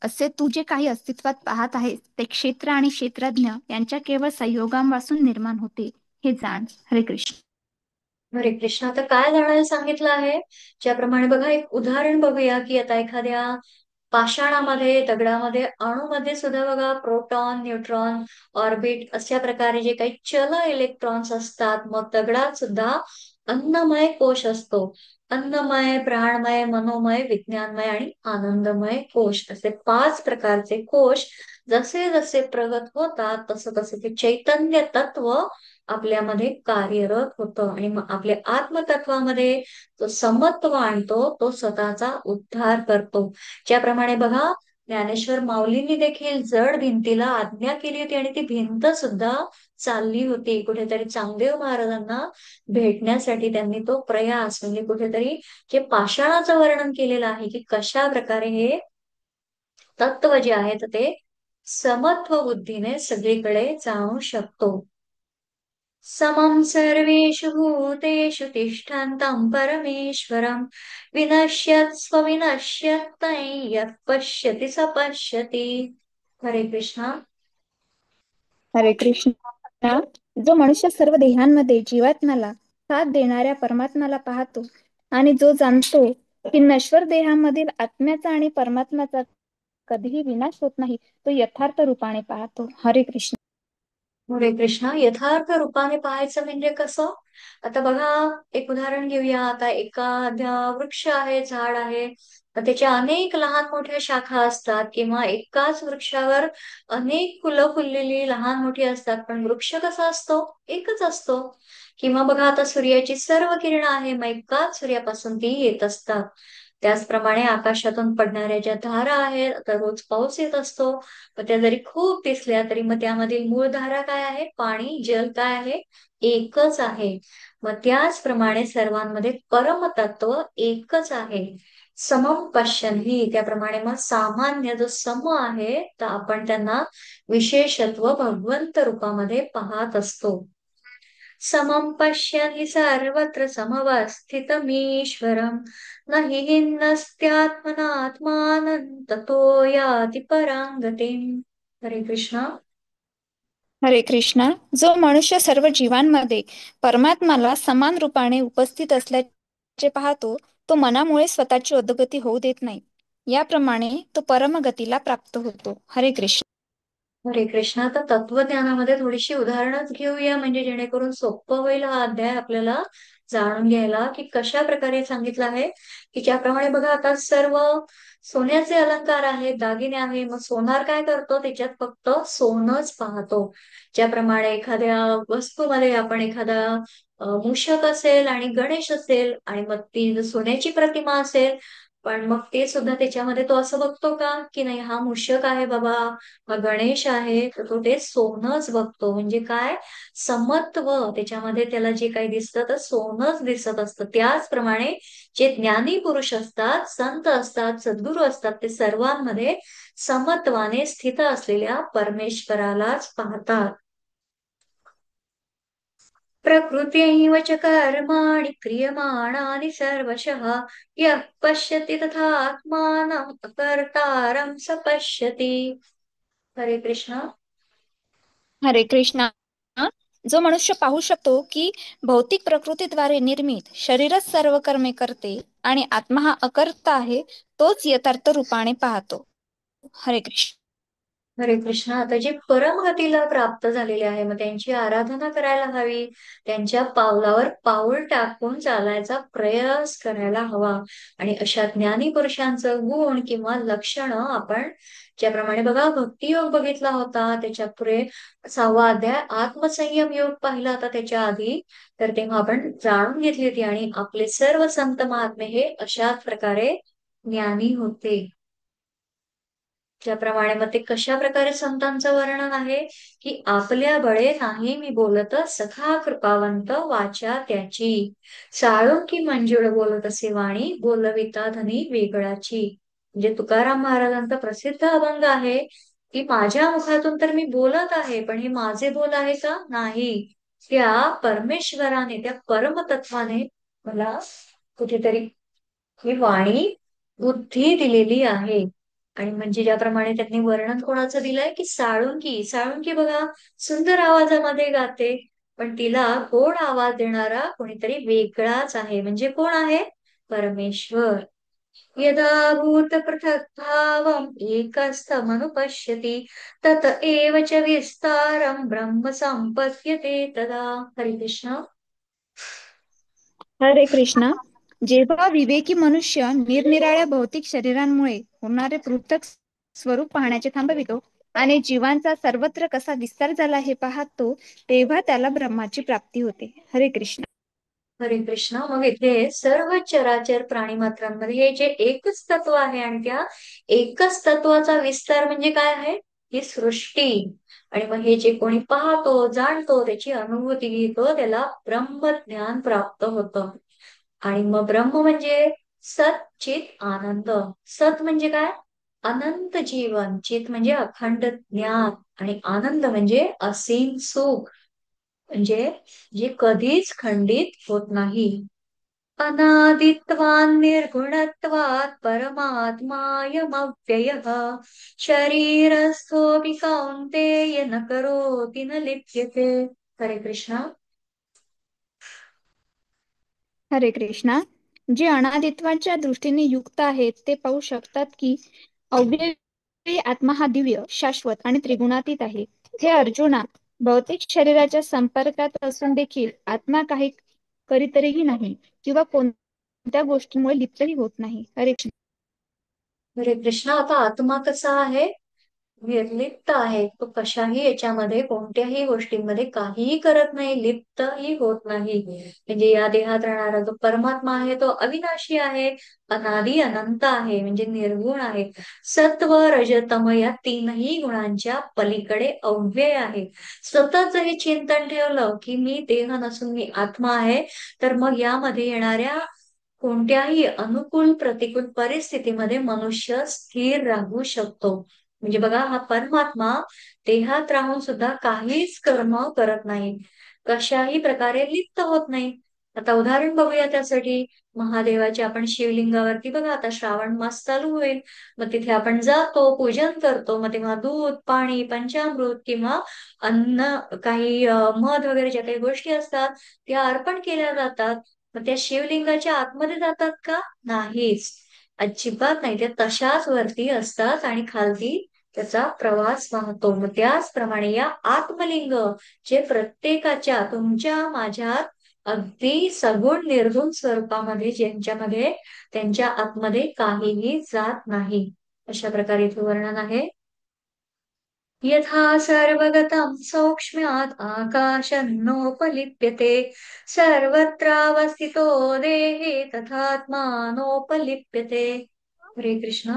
असे तू जे काही अस्तित्वात पाहत आहेस, ते क्षेत्र आणि क्षेत्रज्ञ यांच्या केवळ संयोगांपासून निर्माण होते, हे जाण. हरे कृष्ण. हरे कृष्ण. आता काय जाणायला सांगितलं आहे? ज्याप्रमाणे बघा, एक उदाहरण बघूया की आता एखाद्या पाषाणामध्ये, दगडामध्ये, अणूमध्ये सुद्धा बघा प्रोटॉन, न्यूट्रॉन, ऑर्बिट अशा प्रकारे जे काही चल इलेक्ट्रॉन्स असतात. मग दगडात सुद्धा अन्नमय कोश असतो. अन्नमय, प्राणमय, मनोमय, विज्ञानमय आणि आनंदमय कोश, असे 5 प्रकारचे कोश जसे जसे प्रगत होतात तसं तसं ते चैतन्य तत्व आपल्यामध्ये कार्यरत होतं. आणि मग आपल्या आत्मतत्वामध्ये तो समत्व आणतो, तो स्वतःचा उद्धार करतो. ज्याप्रमाणे बघा, ज्ञानेश्वर माऊलींनी देखील जड भिंतीला आज्ञा केली होती आणि ती भिंत सुद्धा चालली होती. कुठेतरी चांगदेव महाराजांना भेटण्यासाठी त्यांनी तो प्रयास, म्हणजे कुठेतरी जे पाषाणाचं वर्णन केलेलं आहे की कशा प्रकारे हे तत्व जे आहेत ते समत्व बुद्धीने सगळीकडे जाणू शकतो. समं सर्वेषु भूतेषु तिष्ठन्तं परमेश्वरं विनश्यत्स्व विनश्यत्तै यत् पश्यति स पश्यति. हरे कृष्णा. हरे कृष्णा. जो मनुष्य सर्व देहांमध्ये जीवात्म्याला साथ देणाऱ्या परमात्म्याला पाहतो आणि जो जाणतो की नश्वर देहामधील आत्म्याचा आणि परमात्म्याचा कधीही विनाश होत नाही, तो यथार्थ रूपाने पाहतो. हरे कृष्ण. हरे कृष्णा. यथार्थ रूपाने पाहायचं म्हणजे कसं? आता बघा, एक उदाहरण घेऊया. आता एखाद्या वृक्ष आहे, झाड आहे, तर त्याच्या अनेक लहान मोठ्या शाखा असतात किंवा एकाच वृक्षावर अनेक फुलं फुललेली लहान मोठी असतात, पण वृक्ष कसा असतो? एकच असतो. किंवा बघा, आता सूर्याची सर्व किरणं आहे, मग एकाच सूर्यापासून ती येत असतात. त्याचप्रमाणे आकाशातून पडणाऱ्या ज्या धारा आहेत, आता रोज पाऊस येत असतो, मग त्या जरी खूप दिसल्या तरी मग त्यामधील मूळ धारा काय आहे? पाणी, जल काय आहे? एकच आहे. मग त्याचप्रमाणे सर्वांमध्ये परमतत्व एकच आहे. समम पश्यन्हि, त्याप्रमाणे मग सामान्य जो सम आहे तर आपण त्यांना विशेषत्व भगवंत रूपामध्ये पाहत असतो. समं पश्यन् हि सर्वत्र समवस्थितमीश्वरं न हि हिन्नस्त्यात्मनात्मानं ततो याति परां गतिम्. हरे कृष्णा. हरे कृष्णा. जो मनुष्य सर्व जीवांमध्ये परमात्माला समान रूपाने उपस्थित असल्याचे पाहतो, तो मनामुळे स्वतःची अधोगती होऊ देत नाही. याप्रमाणे तो परमगतीला प्राप्त होतो. हरे कृष्ण. हरे कृष्णा. तर तत्वज्ञानामध्ये थोडीशी उदाहरणच घेऊया, म्हणजे जेणेकरून सोपं होईल हा अध्याय आपल्याला जाणून घ्यायला, की कशा प्रकारे सांगितलं आहे. की ज्याप्रमाणे बघा, आता सर्व सोन्याचे अलंकार आहेत, दागिने आहे, मग सोनार काय करतो? त्याच्यात फक्त सोनच पाहतो. ज्याप्रमाणे एखाद्या वस्तूमध्ये आपण एखादा मूषक असेल आणि गणेश असेल आणि मग ती सोन्याची प्रतिमा असेल, पण मग ते सुद्धा त्याच्यामध्ये तो असं बघतो का की नाही, हा मूषक आहे बाबा, मग गणेश आहे, तर तो ते सोनच बघतो. म्हणजे काय? समत्व, त्याच्यामध्ये त्याला जे काही दिसतं तर सोनच दिसत असतं. त्याचप्रमाणे जे ज्ञानी पुरुष असतात, संत असतात, सद्गुरू असतात, ते सर्वांमध्ये समत्वाने स्थित असलेल्या परमेश्वरालाच पाहतात. प्रकृत्यैव च कर्माणि क्रियमाणानि सर्वशः यः पश्यति तथात्मानम् अकर्तारं स पश्यति. हरे कृष्णा. हरे कृष्णा. जो मनुष्य पाहू शकतो की भौतिक प्रकृतीद्वारे निर्मित शरीरच सर्व कर्मे करते आणि आत्मा हा अकर्ता आहे, तोच यथार्थ रूपाने पाहतो. हरे कृष्ण. हरे कृष्णा. आता जे परमगतीला प्राप्त झालेले आहे, मग त्यांची आराधना करायला हवी. त्यांच्या पावलावर पाऊल टाकून चालायचा प्रयास करायला हवा. आणि अशा ज्ञानी पुरुषांचं गुण किंवा लक्षणं आपण ज्याप्रमाणे बघा, भक्तियोग बघितला होता, त्याच्या पुढे 6वा अध्याय आत्मसंयम योग पाहिला होता त्याच्या आधी, तर तेव्हा आपण जाणून घेतली होती. आणि आपले सर्व संत महात्मे हे अशाच प्रकारे ज्ञानी होते. ज्याप्रमाणे मग ते कशा प्रकारे संतांचं वर्णन आहे की आपल्या बळे नाही मी बोलत, सखा कृपावंत वाचा त्याची, साळुंकी मंजुळ बोलत असे वाणी, बोलविता धनी वेगळाची. म्हणजे तुकाराम महाराजांचा प्रसिद्ध अभंग आहे की माझ्या मुखातून तर मी बोलत आहे, पण हे माझे बोल आहे का? नाही. त्या परमेश्वराने, त्या परमतत्वाने मला कुठेतरी ही वाणी, बुद्धी दिलेली आहे. आणि म्हणजे ज्याप्रमाणे त्यांनी वर्णन कोणाचं दिलंय की साळुंकी. साळुंकी बघा, सुंदर आवाजामध्ये गाते. पण तिला गोड आवाज देणारा कोणीतरी वेगळाच आहे. म्हणजे कोण आहे? परमेश्वर. यदा भूतपृथग्भावम् एकस्थमनुपश्यति तत एव च विस्तारं ब्रह्म सम्पद्यते तदा. हरे कृष्ण. हरे कृष्णा. जेव्हा विवेकी मनुष्य निरनिराळ्या भौतिक शरीरांमुळे होणारे पृथक स्वरूप पाहण्याचे थांबवितो आणि जीवांचा सर्वत्र कसा विस्तार झाला हे पाहतो, तेव्हा त्याला ब्रह्माची प्राप्ती होते. हरे कृष्ण. हरे कृष्ण. मग इथे सर्व चराचर प्राणी मात्रांमध्ये हे जे एकच तत्व आहे आणि त्या एकच तत्वाचा विस्तार म्हणजे काय आहे? ही सृष्टी. आणि मग हे जे कोणी पाहतो, जाणतो, त्याची अनुभूती घेतो, त्याला ब्रह्मज्ञान प्राप्त होतं. आणि मग ब्रह्म म्हणजे सत चित आनंद. सत म्हणजे काय? अनंत जीवन. चित म्हणजे अखंड ज्ञान. आणि आनंद म्हणजे असीम सुख. म्हणजे जे कधीच खंडित होत नाही. अनादित्वान् निर्गुणत्वात् परमात्मायमव्ययः शरीरस्थोऽपि कौन्तेय न करोति न लिप्यते. हरे कृष्णा. हरे कृष्णा. जे अनादित्वाच्या दृष्टीने युक्त आहेत ते पाहू शकतात की अव्ययी आत्मा हा दिव्य, शाश्वत आणि त्रिगुणातीत आहे. हे अर्जुना, भौतिक शरीराच्या संपर्कात असून देखील आत्मा काही करीतरीही नाही किंवा कोणत्या गोष्टीमुळे लिप्तही होत नाही. हरे कृष्ण. हरे कृष्णा. आता आत्मा कसा आहे? निर्लिप्त आहे. तो कशाही याच्यामध्ये कोणत्याही गोष्टींमध्ये काहीही करत नाही, लिप्तही होत नाही. म्हणजे या देहात राहणारा जो परमात्मा आहे तो अविनाशी आहे, अनादी अनंत आहे, म्हणजे निर्गुण आहे. सत्व रजतम या तीनही गुणांच्या पलीकडे अव्यय आहे. सतत हे चिंतन ठेवलं की मी देह नसून मी आत्मा आहे, तर मग यामध्ये येणाऱ्या कोणत्याही अनुकूल प्रतिकूल परिस्थितीमध्ये मनुष्य स्थिर राहू शकतो. म्हणजे बघा, हा परमात्मा देहात राहून सुद्धा काहीच कर्म करत नाही, कशाही प्रकारे लिप्त होत नाही. आता उदाहरण बघूया त्यासाठी. महादेवाच्या आपण शिवलिंगावरती बघा, आता श्रावण मास चालू होईल. मग तिथे आपण जातो, पूजन करतो. मग तेव्हा दूध, पाणी, पंचामृत किंवा अन्न, काही मध वगैरे ज्या काही गोष्टी असतात त्या अर्पण केल्या जातात. मग त्या शिवलिंगाच्या आतमध्ये जातात का? नाहीच. अजिबात नाही. त्या तशाच वरती असतात आणि खालती त्याचा प्रवास वाहतो. मग त्याचप्रमाणे या आत्मलिंग जे प्रत्येकाच्या, तुमच्या माझ्यात अगदी सगुण निर्गुण स्वरूपामध्ये, ज्यांच्यामध्ये त्यांच्या आतमध्ये काहीही जात नाही, अशा प्रकारे इथे वर्णन आहे. यथा सर्वगतं सौक्ष्म्यात् आकाशन्नोपलिप्यते सर्वत्रावस्थितो देहे तथात्मानोपलिप्यते. हरे कृष्ण.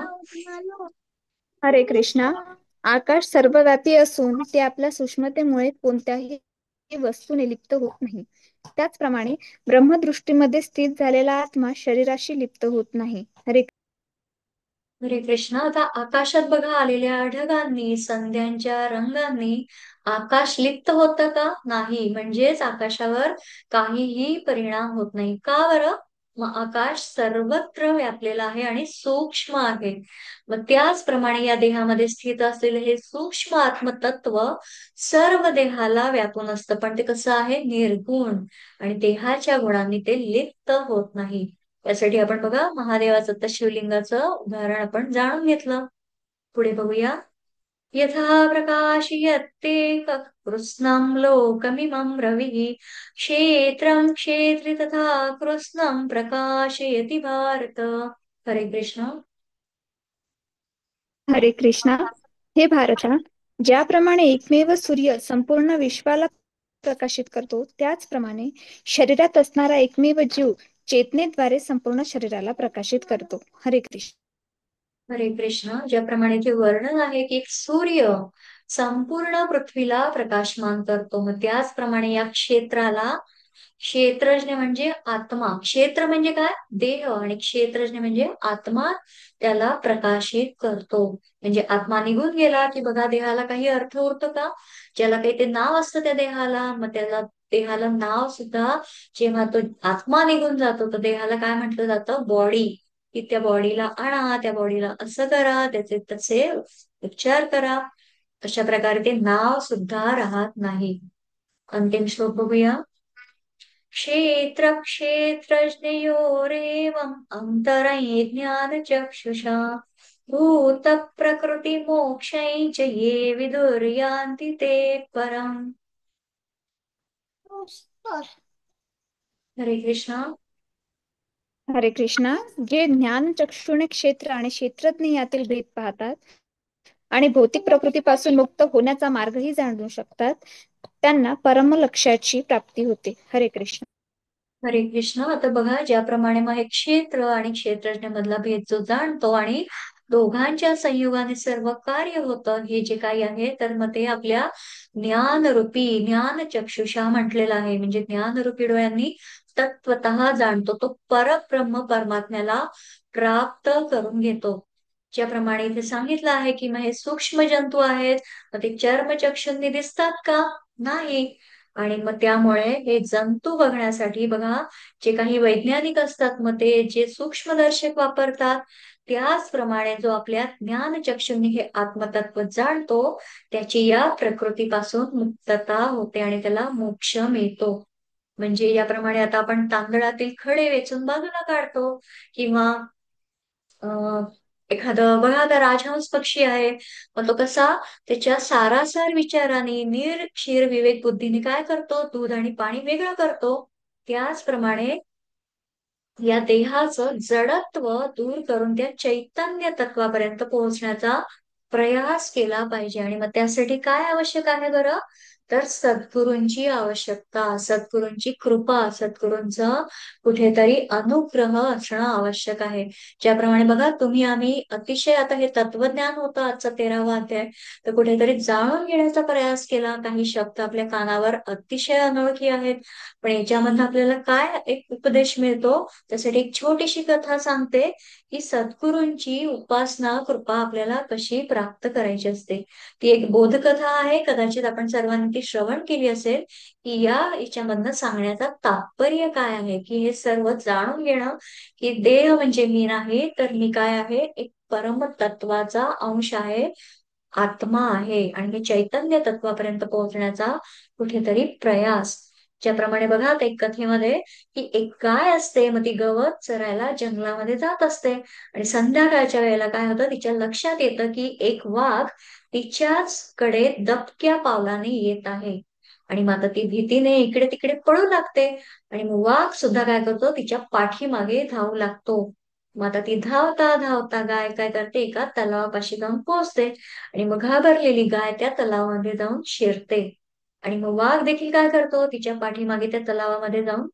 हरे कृष्णा. आकाश सर्वव्यापी असून ते आपल्या सूक्ष्मतेमुळे कोणत्याही वस्तूने लिप्त होत नाही. त्याचप्रमाणे ब्रह्मदृष्टीमध्ये स्थित झालेला आत्मा शरीराशी लिप्त होत नाही. हरे. हरे कृष्ण. आता आकाशात बघा, आलेल्या ढगांनी, संध्यांच्या रंगांनी आकाश लिप्त होतं का? नाही. म्हणजेच आकाशावर काहीही परिणाम होत नाही. का बरं? मग आकाश सर्वत्र व्यापलेला आहे आणि सूक्ष्म आहे. मग त्याचप्रमाणे या देहामध्ये स्थित असलेले हे सूक्ष्म आत्मतत्व सर्व देहाला व्यापून असतं, पण ते कसं आहे? निर्गुण. आणि देहाच्या गुणांनी ते लिप्त होत नाही. यासाठी आपण बघा, महादेवाचं तर शिवलिंगाचं उदाहरण आपण जाणून घेतलं. पुढे बघूया. यथा प्रकाशयते कृत्स्नं लोकमिमं रविः क्षेत्रं क्षेत्री तथा कृत्स्नं प्रकाशयति भारत. हरे कृष्ण. हरे कृष्णा. हे भारता, ज्याप्रमाणे एकमेव सूर्य संपूर्ण विश्वाला प्रकाशित करतो, त्याचप्रमाणे शरीरात असणारा एकमेव जीव चेतनेद्वारे संपूर्ण शरीराला प्रकाशित करतो. हरे कृष्ण. हरे कृष्ण. ज्याप्रमाणे ते वर्णन आहे की एक सूर्य संपूर्ण पृथ्वीला प्रकाशमान करतो, मग त्याचप्रमाणे या क्षेत्राला क्षेत्रज्ञ म्हणजे आत्मा. क्षेत्र म्हणजे काय? देह. आणि क्षेत्रज्ञ म्हणजे आत्मा त्याला प्रकाशित करतो. म्हणजे आत्मा निघून गेला की बघा, देहाला काही अर्थ उरतो का? ज्याला काही ते नाव असतं त्या देहाला, मग त्याला देहाला नाव सुद्धा, जेव्हा तो आत्मा निघून जातो तर देहाला काय म्हटलं जातं? बॉडी. की त्या बॉडीला आणा, त्या बॉडीला असं करा, त्याचे तसे उपचार करा. अशा प्रकारे ते नाव सुद्धा राहत नाही. अंतिम श्लोक बघूया. क्षेत्र क्षेत्रज्ञयोरेवम् अन्तरैज्ञानचक्षुषा भूत प्रकृति मोक्षै च ये विदुर्यान्ति ते परम्. हरे कृष्णा. हरे कृष्णा. जे ज्ञान चक्षुने क्षेत्र आणि क्षेत्रज्ञ यातील भेद पाहतात आणि भौतिक प्रकृतीपासून मुक्त होण्याचा मार्गही जाणू शकतात, त्यांना परम लक्ष्याची प्राप्ती होते. हरे कृष्ण. हरे कृष्ण. आता बघा, ज्याप्रमाणे मग हे क्षेत्र आणि क्षेत्रज्ञ मधला भेद जो जाणतो आणि दोघांच्या संयोगाने सर्व कार्य होतं, हे जे काही आहे तर मग ते आपल्या ज्ञानरूपी ज्ञान चक्षुषा म्हटलेलं आहे. म्हणजे ज्ञानरूपी डोळ्यांनी तत्वतः जाणतो, तो परब्रह्म परमात्म्याला प्राप्त करून घेतो. ज्याप्रमाणे इथे सांगितलं आहे की मग हे सूक्ष्म जंतू आहेत, मग ते चर्मचक्षुंनी दिसतात का? नाही. आणि मग त्यामुळे हे जंतू बघण्यासाठी बघा, जे काही वैज्ञानिक असतात मग ते जे सूक्ष्मदर्शक वापरतात, त्याचप्रमाणे जो आपल्या ज्ञानचक्षुंनी हे आत्मतत्व जाणतो, त्याची या प्रकृतीपासून मुक्तता होते आणि त्याला मोक्ष मिळतो. म्हणजे याप्रमाणे आता आपण तांदळातील खडे वेचून बाजूला काढतो, किंवा अं एखादं बघा, आता राजहंस पक्षी आहे, मग तो कसा त्याच्या सारासार विचाराने निर्क्षीर विवेक बुद्धीने काय करतो, दूध आणि पाणी वेगळं करतो. त्याचप्रमाणे या देहाचं जडत्व दूर करून त्या चैतन्य तत्वापर्यंत पोहोचण्याचा प्रयास केला पाहिजे. आणि मग त्यासाठी काय आवश्यक आहे बरं? तर सद्गुरूंची आवश्यकता, सद्गुरूंची कृपा, सद्गुरूंचं कुठेतरी अनुग्रह असणं आवश्यक आहे. ज्याप्रमाणे बघा, तुम्ही आम्ही अतिशय आता हे तत्वज्ञान होतं आजचा 13वा अध्याय, तर कुठेतरी जाणून घेण्याचा प्रयास केला. काही शब्द आपल्या कानावर अतिशय अनोळखी आहेत, पण याच्यामधून आपल्याला काय एक उपदेश मिळतो, त्यासाठी एक छोटीशी कथा सांगते की सद्गुरूंची उपासना कृपा आपल्याला कशी प्राप्त करायची असते. ती एक बोधकथा आहे, कदाचित आपण सर्वांनी ती श्रवण केली असेल. की याच्यामधनं सांगण्याचा तात्पर्य काय आहे, की हे सर्व जाणून घेणं की देह म्हणजे मी नाही, तर मी काय आहे, एक परम तत्वाचा अंश आहे, आत्मा आहे. आणि हे चैतन्य तत्वापर्यंत पोहोचण्याचा कुठेतरी प्रयास. ज्याप्रमाणे बघा, आता एक कथेमध्ये की एक गाय असते, मग ती गवत चरायला जंगलामध्ये जात असते. आणि संध्याकाळच्या वेळेला काय होतं, तिच्या लक्षात येतं की एक वाघ तिच्याच कडे दबक्या पावलाने येत आहे. आणि मग आता ती भीतीने इकडे तिकडे पळू लागते. आणि मग वाघ सुद्धा काय करतो, तिच्या पाठीमागे धावू लागतो. मग आता ती धावता धावता गाय काय करते, एका तलावापाशी जाऊन पोहोचते. आणि मग घाबरलेली गाय त्या तलावामध्ये जाऊन शिरते. आणि मग वाघ देखील काय करतो, तिच्या पाठीमागे त्या तलावामध्ये जाऊन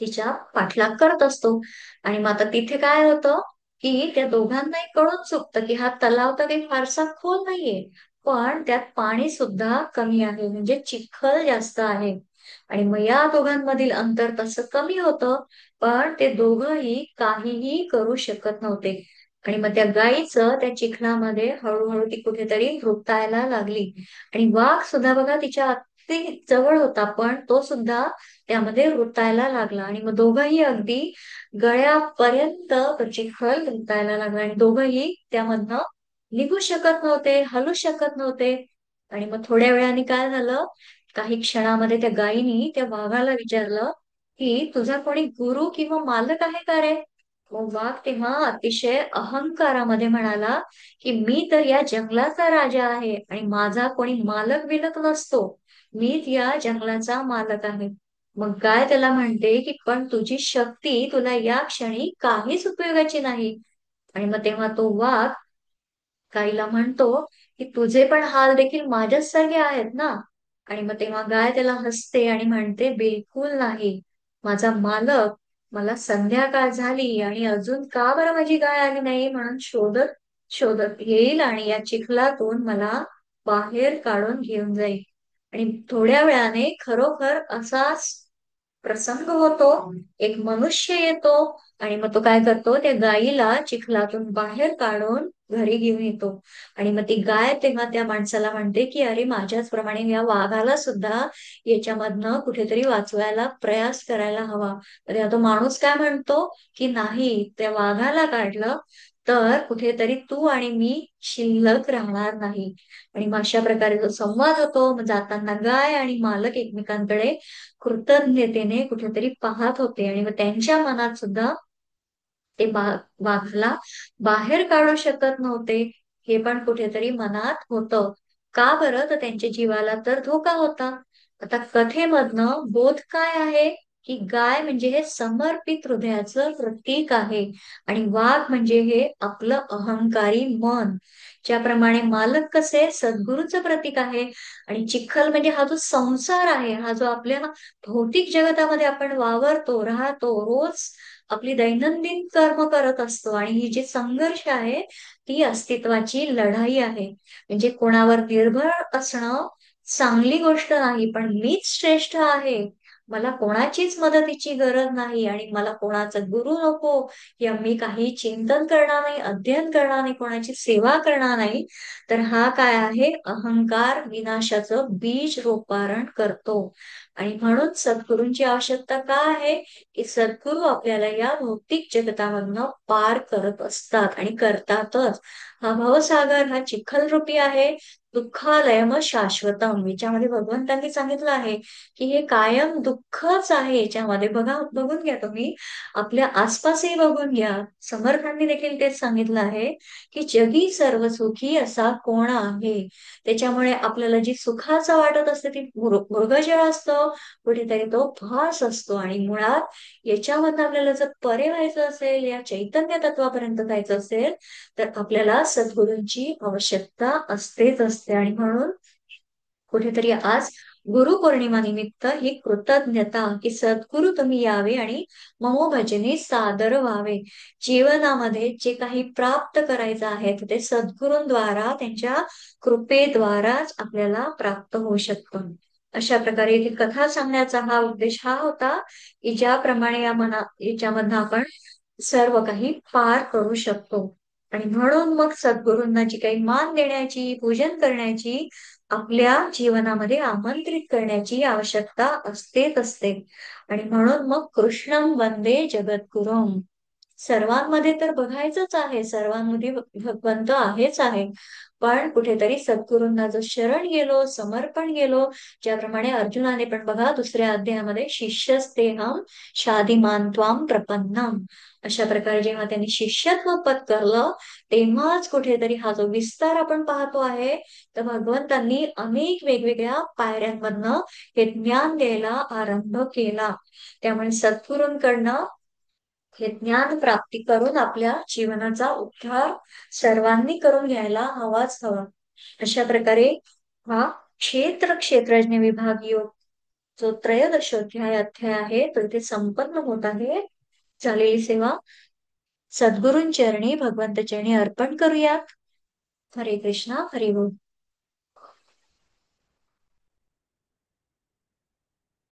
तिच्या पाठलाग करत असतो. आणि मग आता तिथे काय होतं, की त्या दोघांनाही कळून चुकतं की हा तलाव तर काही फारसा खोल नाहीये, पण त्यात पाणी सुद्धा कमी आहे, म्हणजे चिखल जास्त आहे. आणि मग या दोघांमधील अंतर तसं कमी होतं, पण ते दोघंही काहीही करू शकत नव्हते. आणि मग त्या गाईचं त्या चिखलामध्ये हळूहळू ती कुठेतरी रुतायला लागली. आणि वाघ सुद्धा बघा तिच्या अगदी जवळ होता, पण तो सुद्धा त्यामध्ये रुतायला लागला. आणि मग दोघंही अगदी गळ्यापर्यंत चिखल रुतायला लागला, आणि दोघंही त्यामधनं निघू शकत नव्हते, हलू शकत नव्हते. आणि मग थोड्या वेळाने काय झालं, काही क्षणामध्ये त्या गायीनी त्या वाघाला विचारलं की तुझा कोणी गुरु किंवा मालक आहे का रे? मग वाघ तेव्हा अतिशय अहंकारामध्ये म्हणाला की मी तर या जंगलाचा राजा आहे आणि माझा कोणी मालक बिलक नसतो, मीच या जंगलाचा मालक आहे. मग गाय त्याला म्हणते की पण तुझी शक्ती तुला या क्षणी काहीच उपयोगाची नाही. आणि मग तेव्हा तो वाघ गाईला म्हणतो की तुझे पण हाल देखील माझ्याच सारखे आहेत ना? आणि मग तेव्हा गाय त्याला हसते आणि म्हणते, बिलकुल नाही. माझा मालक मला संध्याकाळ झाली आणि अजून का बरं माझी गाय आली नाही म्हणून शोधत शोधत येईल आणि या चिखलातून मला बाहेर काढून घेऊन जाईल. आणि थोड्या वेळाने खरोखर असाच प्रसंग होतो. एक मनुष्य येतो आणि मग तो काय करतो, त्या गायीला चिखलातून बाहेर काढून घरी घेऊन येतो. आणि मग ती गाय तेव्हा त्या माणसाला म्हणते की अरे, माझ्याच प्रमाणे या वाघाला सुद्धा याच्यामधनं कुठेतरी वाचवायला प्रयास करायला हवा. तर तो माणूस काय म्हणतो की नाही, त्या वाघाला काढलं तर कुठेतरी तू आणि मी शिल्लक राहणार नाही. आणि मग अशा प्रकारे जो संवाद होतो, मग जाताना गाय आणि मालक एकमेकांकडे कृतज्ञतेने कुठेतरी पाहत होते आणि मग त्यांच्या मनात सुद्धा ते वाघाला बाहेर काढू शकत नव्हते, हे पण कुठेतरी मनात होतं. का बरं? तर त्यांच्या जीवाला तर धोका होता. आता कथेमधनं बोध काय आहे? की गाय म्हणजे हे समर्पित हृदयाचं प्रतीक आहे आणि वाघ म्हणजे हे आपलं अहंकारी मन. ज्याप्रमाणे मालक कसे सद्गुरूचं प्रतीक आहे आणि चिखल म्हणजे हा जो संसार आहे, हा जो आपल्या भौतिक जगतामध्ये आपण वावरतो, राहतो, रोज आपली दैनंदिन कर्म करत असतो आणि ही जी संघर्ष आहे ती अस्तित्वाची लढाई आहे. म्हणजे कोणावर निर्भर असणं चांगली गोष्ट नाही, पण मीच श्रेष्ठ आहे, मला कोणाचीच मदतीची गरज नाही आणि मला कोणाचा गुरु नको, या मी काही चिंतन करणार नाही, अध्ययन करणार नाही, कोणाची सेवा करणार नाही, तर हा काय आहे? अहंकार विनाशाचं बीज रोपारण करतो. आणि म्हणून सद्गुरूंची आवश्यकता का आहे? की सद्गुरू आपल्याला या भौतिक जगतामधनं पार करत असतात आणि करतातच. हा भवसागर हा चिखलरूपी आहे, दुःखालयम शाश्वतम. याच्यामध्ये भगवंतांनी सांगितलं आहे की हे कायम दुःखच आहे. याच्यामध्ये बघा, बघून घ्या तुम्ही, आपल्या आसपासही बघून घ्या, समर्थांनी देखील तेच सांगितलं आहे की जगी सर्व सुखी असा कोण आहे. त्याच्यामुळे आपल्याला जी सुखाचं वाटत असते ती मृगजळ असतं, कुठेतरी तो भास असतो. आणि मुळात याच्यामधनं आपल्याला जर परे व्हायचं असेल, या चैतन्य तत्वापर्यंत जायचं असेल, तर आपल्याला सद्गुरूंची आवश्यकता असतेच असते. आणि म्हणून कुठेतरी आज गुरुपौर्णिमा निमित्त ही कृतज्ञता की सद्गुरु तुम्ही यावे आणि ममोभजनी सादर व्हावे. जीवनामध्ये जे काही प्राप्त करायचं आहे तर ते सद्गुरूंद्वारा, त्यांच्या कृपेद्वाराच आपल्याला प्राप्त होऊ शकतं. अशा प्रकारे इथे कथा सांगण्याचा हा उद्देश हा होता की ज्याप्रमाणे याच्यामधनं आपण सर्व काही पार करू शकतो. आणि म्हणून मग सद्गुरूंना जी काही मान देण्याची, पूजन करण्याची, आपल्या जीवनामध्ये आमंत्रित करण्याची आवश्यकता असतेच असते. आणि म्हणून मग कृष्णं वंदे जगद्गुरुम. सर्वांमध्ये तर बघायचंच आहे, सर्वांमध्ये भगवंत आहेच आहे, पण कुठेतरी सद्गुरूंना जर शरण गेलो, समर्पण गेलो, ज्याप्रमाणे अर्जुनाने पण बघा दुसऱ्या अध्यायामध्ये शिष्यस्तेहम शादिमान त्वाम प्रपन्नम, अशा प्रकारे जेव्हा त्यांनी शिष्यत्व पत्करलं, तेव्हाच कुठेतरी हा जो विस्तार आपण पाहतो आहे, तर भगवंतांनी अनेक वेगवेगळ्या पायऱ्यांमधनं हे ज्ञान द्यायला आरंभ केला. त्यामुळे सद्गुरूंकडनं हे ज्ञान प्राप्ती करून आपल्या जीवनाचा उद्धार सर्वांनी करून घ्यायला हवाच हवा. अशा प्रकारे हा क्षेत्रज्ञ विभाग योग जो अध्याय आहे तो इथे संपन्न होत आहे. झालेली सेवा सद्गुरूंचरणी, भगवंत चरणी अर्पण करूयात. हरे कृष्णा, हरी बोल.